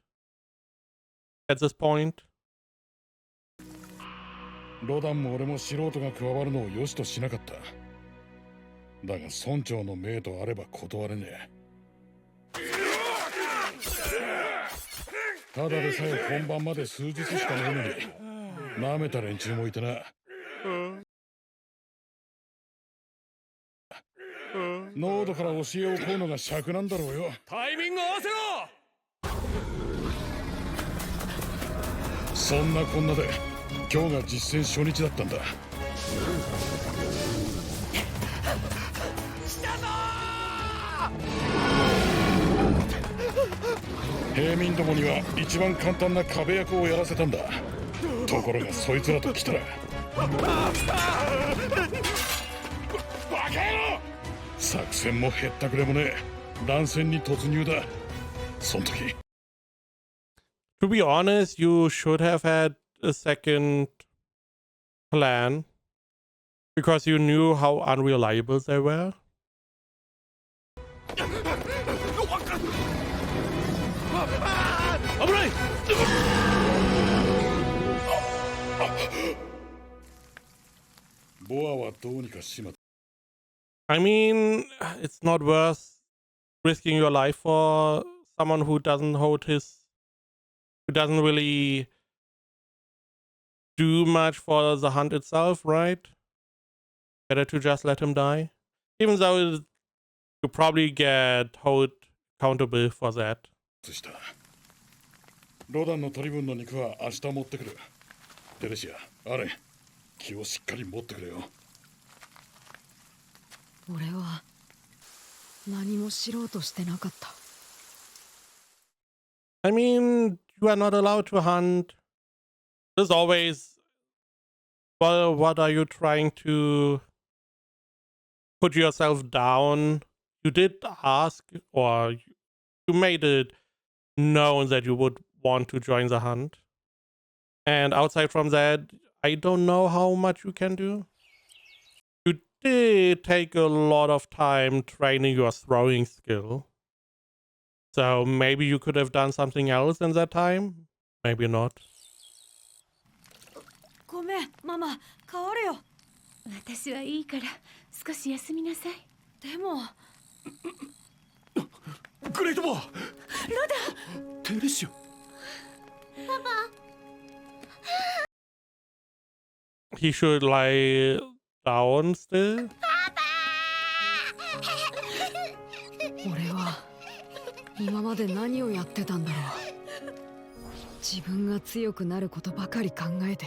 A: at this point.
F: ロダンも俺も素人が加わるのを良しとしなかった。だが村長の命とあれば断れねえ。ただでさえ本番まで数日しかないのになめた連中もいてな。ノードから教えを請うのが尺なんだろうよ。
G: タイミング合わせろ。
F: そんなこんなで今日が実戦初日だったんだ。平民どもには一番簡単な壁役をやらせたんだ。ところがそいつらと来たらバカ野郎、作戦もへったくれもねえ。乱戦に突入だ。そん時
A: To be honest, you should have had a second plan because you knew how unreliable they were.
G: 危ない。
F: ボアはどうにかしまった。
A: I mean, it's not worth risking your life for someone who doesn't really do much for the hunt itself, right? Better to just let him die. Even though you probably get held accountable for that.
F: したロダンの取り分の肉は明日持ってくる。テレシア、アレン、気をしっかり持ってくれよ。
B: 俺は何も知ろうとしてなかった。
A: I mean, you are not allowed to hunt. There's always, well, what are you trying to put yourself down? You did ask, or you made it known that you would want to join the hunt. And outside from that, I don't know how much you can do. You did take a lot of time training your throwing skill. So maybe you could have done something else in that time? Maybe not.
B: ごめん、ママ、変わるよ。
E: 私はいいから少し休みなさい。
B: でも、
G: グレートボー。ロダ。テレシア。
A: He should lie down still.
B: 俺は今まで何をやってたんだろう。自分が強くなることばかり考えて。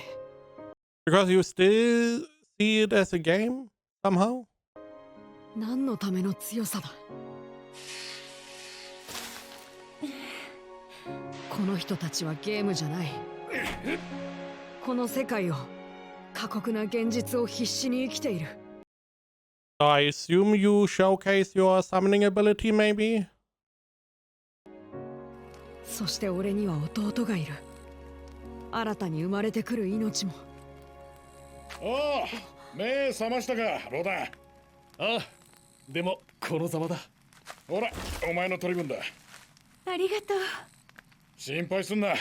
A: Because you still see it as a game somehow?
B: 何のための強さだ。この人たちはゲームじゃない。この世界を、過酷な現実を必死に生きている。
A: So I assume you showcase your summoning ability, maybe?
B: そして俺には弟がいる。新たに生まれてくる命も。
F: おお、目覚ましたか、ロダン。
C: ああ、でもこのざまだ。
F: ほら、お前の取り分だ。
E: ありがとう。
F: 心配すんな。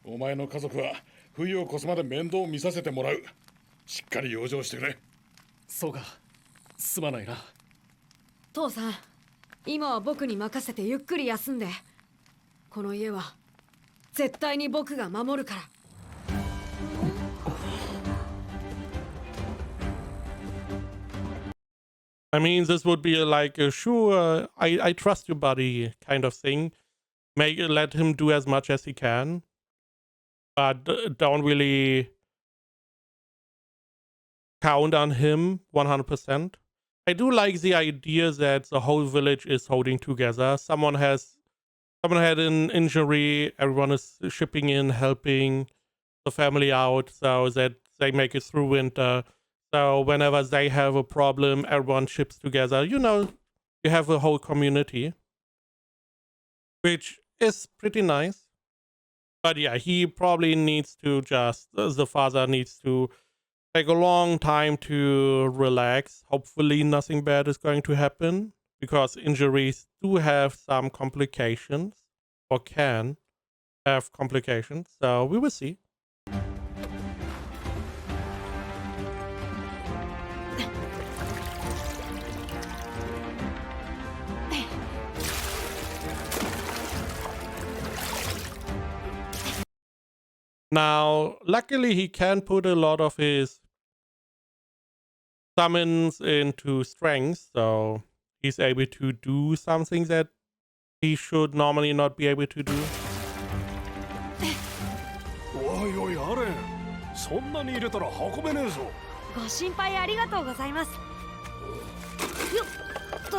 F: お前の家族は冬を越すまで面倒を見させてもらう。しっかり養生してくれ。
C: そうか、すまないな。
B: 父さん、今は僕に任せてゆっくり休んで。この家は絶対に僕が守るから。
A: I mean, this would be like a sure, I trust you, buddy, kind of thing. Let him do as much as he can, but don't really count on him 100%. I do like the idea that the whole village is holding together. Someone had an injury, everyone is shipping in, helping the family out so that they make it through winter. So whenever they have a problem, everyone ships together. You know, you have a whole community, which is pretty nice. But yeah, he probably needs to the father needs to take a long time to relax. Hopefully nothing bad is going to happen, because injuries do have some complications, or can have complications. So we will see. Now, luckily, he can put a lot of his summons into strength, so he's able to do something that he should normally not be able to do.
G: おいおいあれ、そんなに入れたら運べねえぞ。
B: ご心配ありがとうございます。よっと。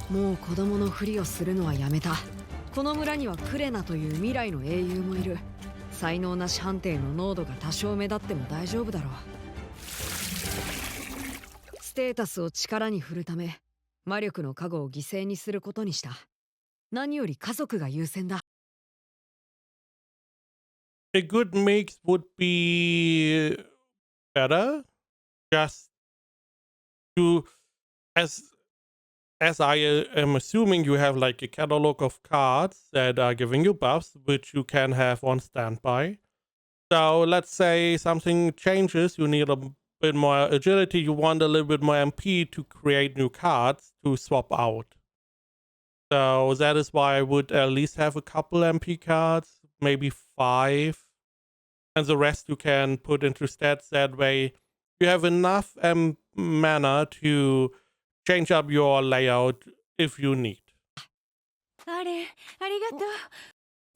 B: もう子供のふりをするのはやめた。この村にはクレナという未来の英雄もいる。才能なし判定の濃度が多少目立っても大丈夫だろう。ステータスを力に振るため、魔力の加護を犠牲にすることにした。何より家族が優先だ。
A: A good mix would be better. Just to, as I am assuming, you have like a catalog of cards that are giving you buffs, which you can have on standby. So let's say something changes, you need a bit more agility, you want a little bit more MP to create new cards to swap out. So that is why I would at least have a couple MP cards, maybe 5. And the rest you can put into stats. That way you have enough mana to change up your layout if you need.
E: あれ、ありがとう。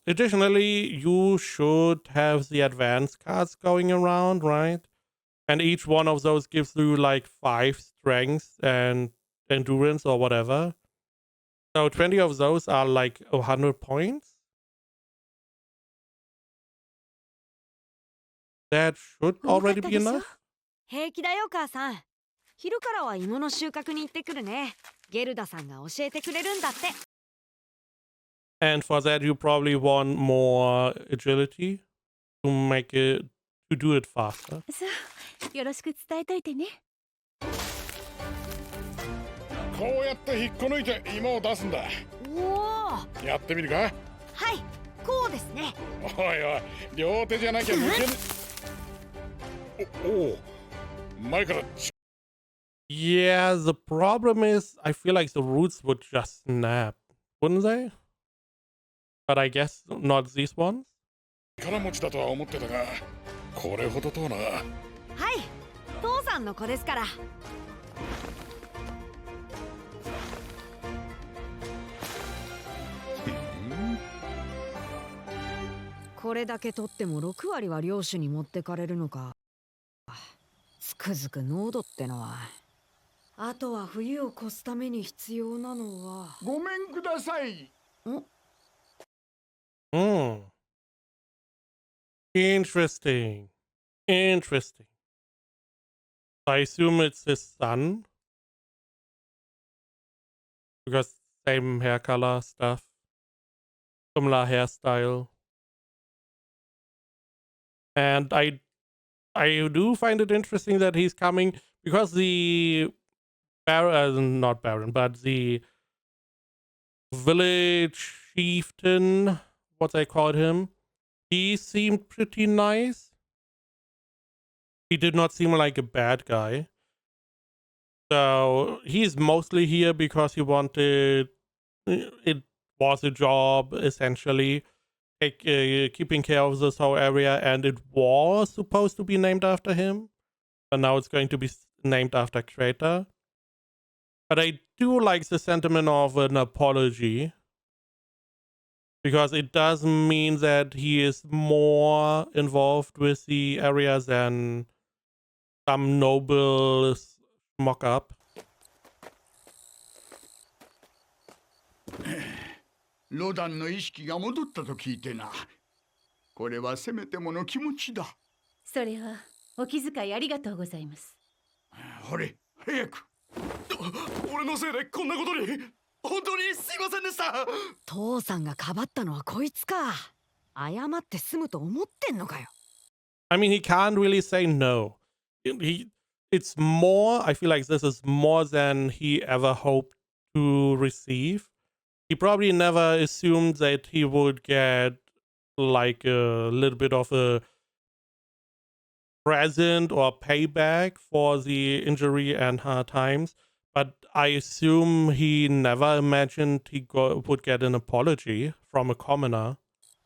A: Additionally, you should have the advanced cards going around, right? And each one of those gives you like 5 strength and endurance or whatever. So 20 of those are like 100 points. That should already be enough.
B: 平気だよ母さん。昼からは芋の収穫に行ってくるね。ゲルダさんが教えてくれるんだって。
A: And for that, you probably want more agility to make it, to do it faster.
E: そう、よろしく伝えといてね。
F: こうやって引っこ抜いて芋を出すんだ。
B: おお。
F: やってみるか。
B: はい、こうですね。
F: おいおい、両手じゃなきゃ抜けぬ。おお、前から。
A: Yeah, the problem is, I feel like the roots would just snap, wouldn't they? But I guess not these ones.
F: 力持ちだとは思ってたが、これほどとはな。はい、
B: 父さんの子ですから。これだけ取っても6割は領主に持ってかれるのか。つくづく濃度ってのは。あとは冬を越すために必要なのは。
C: ごめんください。
A: Interesting. Interesting. I assume it's his son. Because same hair color stuff. Similar hairstyle. And I do find it interesting that he's coming because the not Baron, but the village chieftain, what I called him, he seemed pretty nice. he did not seem like a bad guy. So he's mostly here because he wanted, it was a job essentially, keeping care of this whole area, and it was supposed to be named after him, but now it's going to be named after Crater. But I do like the sentiment of an apology, because it does mean that he is more involved with the area than some noble mock up.
H: ロダンの意識が戻ったと聞いてな。これはせめてもの気持ちだ。
E: それはお気遣いありがとうございます。
H: ほれ、早く。
G: 俺のせいでこんなことに。本当にすいませんでした。
B: 父さんがかばったのはこいつか。謝って済むと思ってんのかよ。
A: I mean, he can't really say no. It's more, I feel like this is more than he ever hoped to receive. He probably never assumed that he would get like a little bit of a present or payback for the injury and hard times. But I assume he never imagined he would get an apology from a commoner.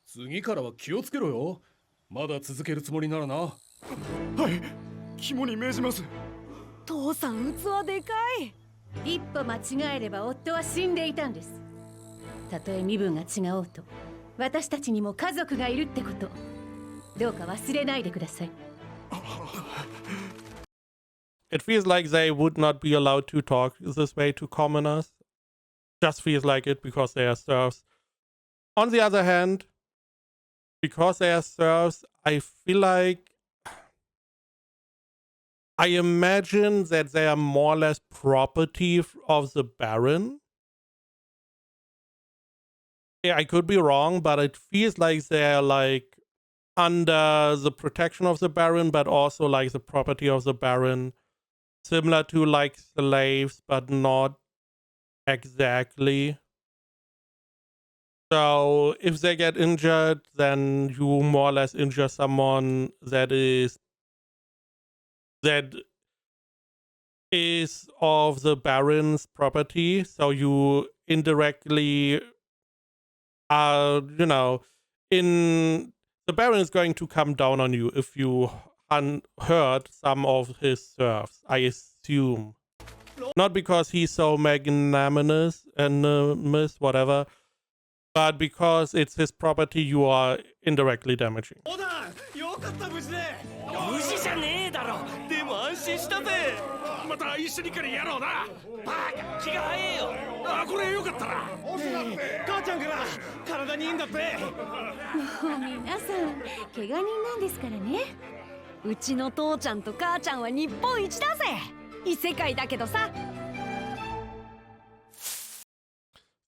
C: 次からは気をつけろよ。まだ続けるつもりならな。
G: はい、肝に銘じます。
B: 父さん器でかい。
E: 一歩間違えれば夫は死んでいたんです。たとえ身分が違おうと、私たちにも家族がいるってこと、どうか忘れないでください。
A: It feels like they would not be allowed to talk this way to commoners. Just feels like it because they are serfs. On the other hand, because they are serfs, I feel like I imagine that they are more or less property of the Baron. Yeah, I could be wrong, but it feels like they're like under the protection of the Baron, but also like the property of the Baron. Similar to like slaves, but not exactly. So if they get injured, then you more or less injure someone that is of the Baron's property. So you indirectly are, you know, the Baron is going to come down on you if you hurt some of his serfs, I assume. Not because he's so magnanimous and whatever, but because it's his property you are indirectly damaging.
G: よかった無事で。無事じゃねえだろ。でも安心したぜ。また一緒にからやろうな。バカ気が早えよ。あ、これよかったな。母ちゃんから体にいいんだって。
E: もう皆さん怪我人なんですからね。
B: うちの父ちゃんと母ちゃんは日本一だぜ。異世界だけどさ。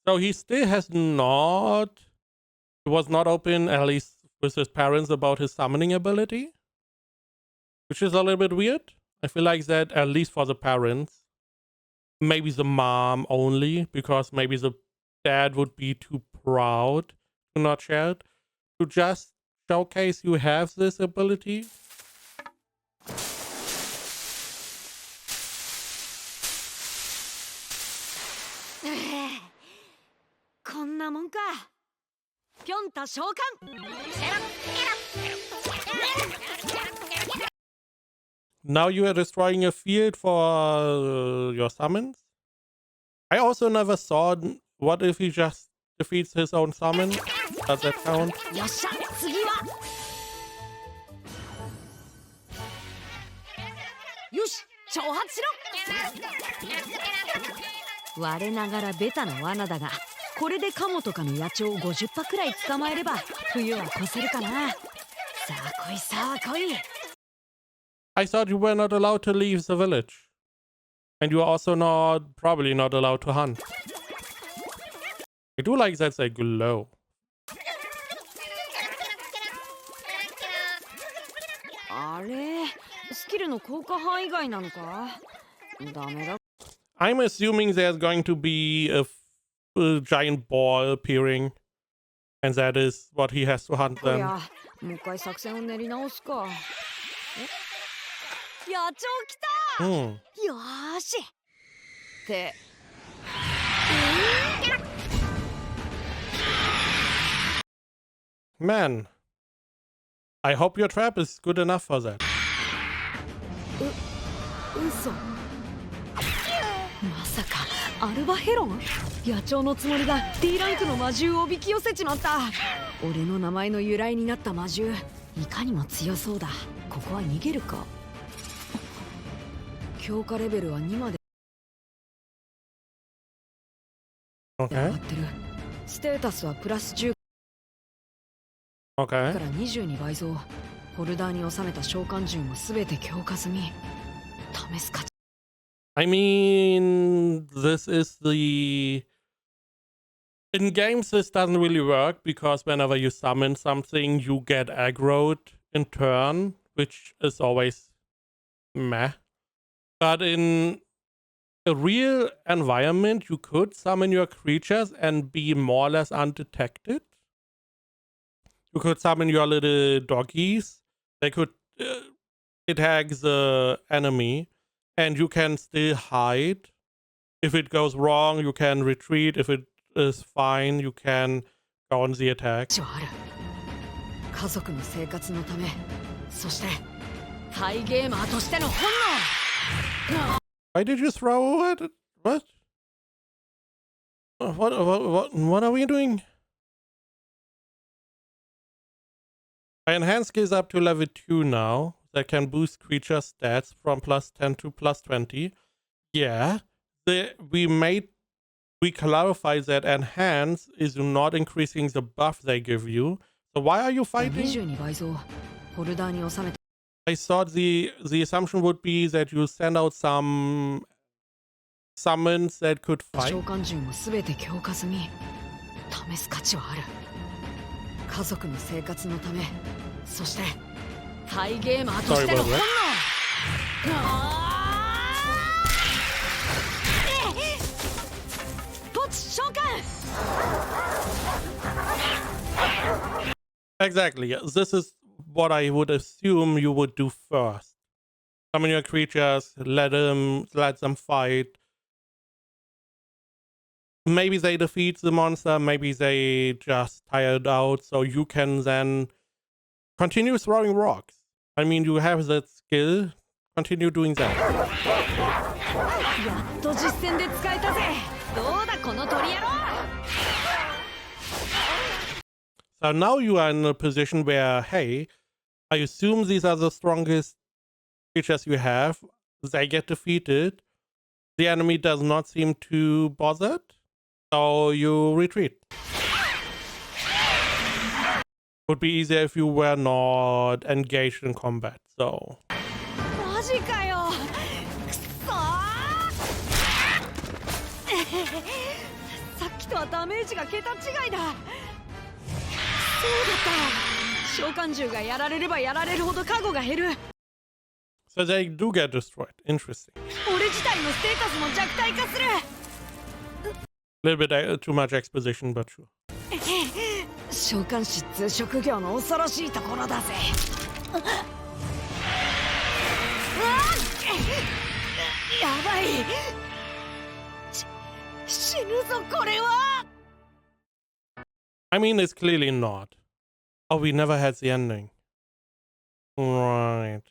A: So he still has not, he was not open, at least with his parents, about his summoning ability, which is a little bit weird. I feel like that, at least for the parents, maybe the mom only, because maybe the dad would be too proud to not share it, to just showcase you have this ability. Now you are destroying a field for your summons. I also never saw what if he just defeats his own summon. Does that count?
B: よっしゃ、次は。よし、挑発しろ。我ながらベタな罠だが、これでカモとかの野鳥を50羽くらい捕まえれば冬は越せるかな。さあ来いさあ来い。
A: I thought you were not allowed to leave the village. And you are also probably not allowed to hunt. I do like that they glow.
B: あれ、スキルの効果範囲外なのか？ダメだ。
A: I'm assuming there's going to be a giant ball appearing. And that is what he has to hunt them.
B: もう一回作戦を練り直すか。野鳥来た
A: Hmm.
B: よーしって
A: Man, I hope your trap is good enough for that.
B: 嘘まさかアルバヘロン野鳥のつもりが D ランクの魔獣をおびき寄せちまった。俺の名前の由来になった魔獣いかにも強そうだ。ここは逃げるか。強化レベルは2まで 上
A: Okay.
B: がってる。ステータスはプラス10
A: Okay.
B: から20に倍増。ホルダーに収めた召喚獣も全て強化済み。試す価値
A: I mean, this is the... In games, this doesn't really work because whenever you summon something, you get aggroed in turn, which is always meh. But in a real environment, you could summon your creatures and be more or less undetected. You could summon your little doggies. They could attack the enemy, and you can still hide. If it goes wrong, you can retreat. If it is fine, you can go on the attack.
B: はある。家族の生活のため、そしてハイゲーマーとしての本能。
A: Why did you throw it? What? What are we doing? My enhanced skill is up to level 2 now. That can boost creature stats from plus 10 to plus 20. Yeah. We clarified that enhance is not increasing the buff they give you. So why are you fighting?
B: 20倍増。ホルダーに収めた
A: I thought the assumption would be that you send out some summons that could
B: 召
A: fight.
B: 喚獣も全て強化済み。試す価値はある。家族の生活のため、そしてハイゲーマーとしての
A: Sorry
B: 本
A: about
B: 能。ポチ召喚。
A: Exactly. This is what I would assume you would do first. Summon your creatures, let them fight. Maybe they defeat the monster, maybe they just tired out, so you can then continue throwing rocks. I mean, you have that skill. Continue doing that.
B: やっと実戦で使えたぜ。どうだこの鳥野郎。
A: So now you are in a position where, hey, I assume these are the strongest creatures you have. They get defeated. The enemy does not seem too bothered. So you retreat. Would be easier if you were not engaged in combat. So
B: マジかよ。くそー。さっきとはダメージが桁違いだ。そうだった。召喚獣がやられればやられるほど加護が減る。
A: So they do get destroyed. Interesting.
B: 俺自体のステータスも弱体化する。
A: A little bit too much exposition, but sure.
B: 召喚師っつ職業の恐ろしいところだぜ。やばい。死ぬぞこれは。
A: I mean, it's clearly not. Oh, we never had the ending. Right.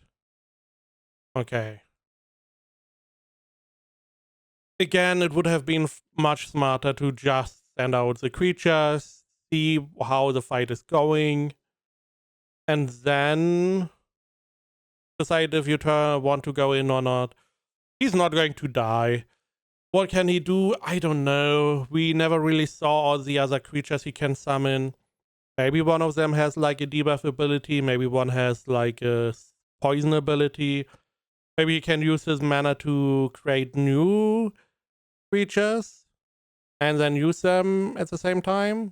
A: Okay. Again, it would have been much smarter to just send out the creatures, see how the fight is going, and then decide if you want to go in or not. He's not going to die. What can he do? I don't know. We never really saw all the other creatures he can summon. Maybe one of them has like a debuff ability. Maybe one has like a poison ability. Maybe he can use his mana to create new creatures and then use them at the same time.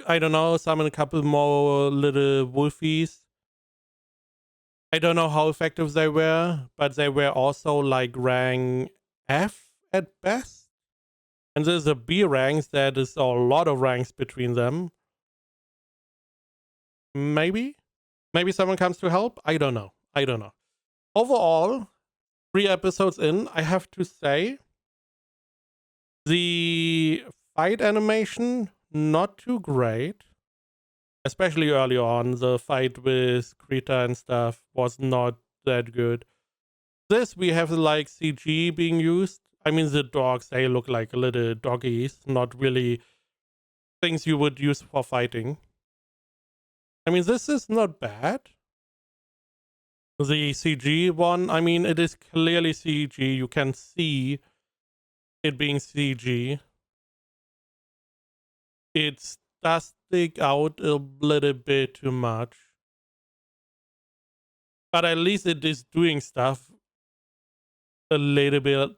A: I don't know. Summon a couple more little wolfies. I don't know how effective they were, but they were also like rank F at best. And there's a B ranks that is a lot of ranks between them. Maybe someone comes to help. I don't know. I don't know. Overall, 3 episodes in, I have to say, the fight animation, not too great. Especially early on, the fight with Krita and stuff was not that good. This, we have like CG being used. I mean, the dogs, they look like little doggies, not really things you would use for fighting. I mean, this is not bad. The CG one, I mean, it is clearly CG. You can see it being CG. It does stick out a little bit too much. But at least it is doing stuff a little bit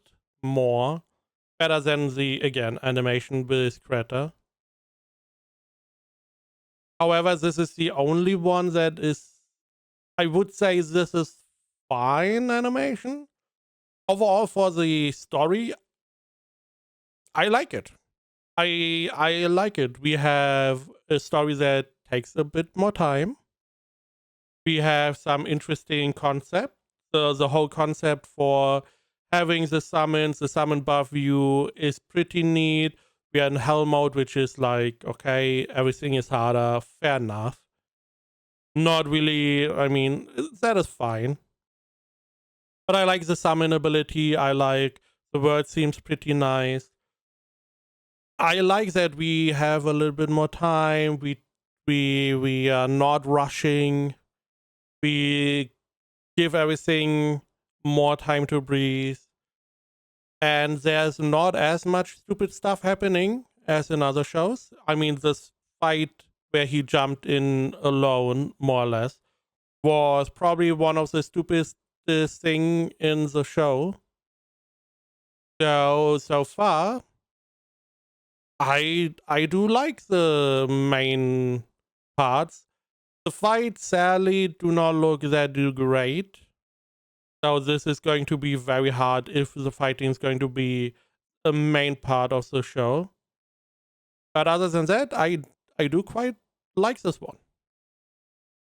A: more. Better than the, again, animation with Greta. However, this is the only one that is, I would say this is fine animation. Overall, for the story, I like it. I like it. We have a story that takes a bit more time. We have some interesting concept. The whole concept for having the summon buff view is pretty neat. We are in hell mode, which is like, okay, everything is harder. Fair enough. Not really, I mean, that is fine. But I like the summon ability. I like the world seems pretty nice. I like that we have a little bit more time. We are not rushing. We give everything more time to breathe. And there's not as much stupid stuff happening as in other shows. I mean, this fight where he jumped in alone, more or less, was probably one of the stupidest thing in the show. So far, I do like the main parts. The fights sadly do not look that great. So this is going to be very hard if the fighting is going to be the main part of the show. But other than that, I do quite like this one.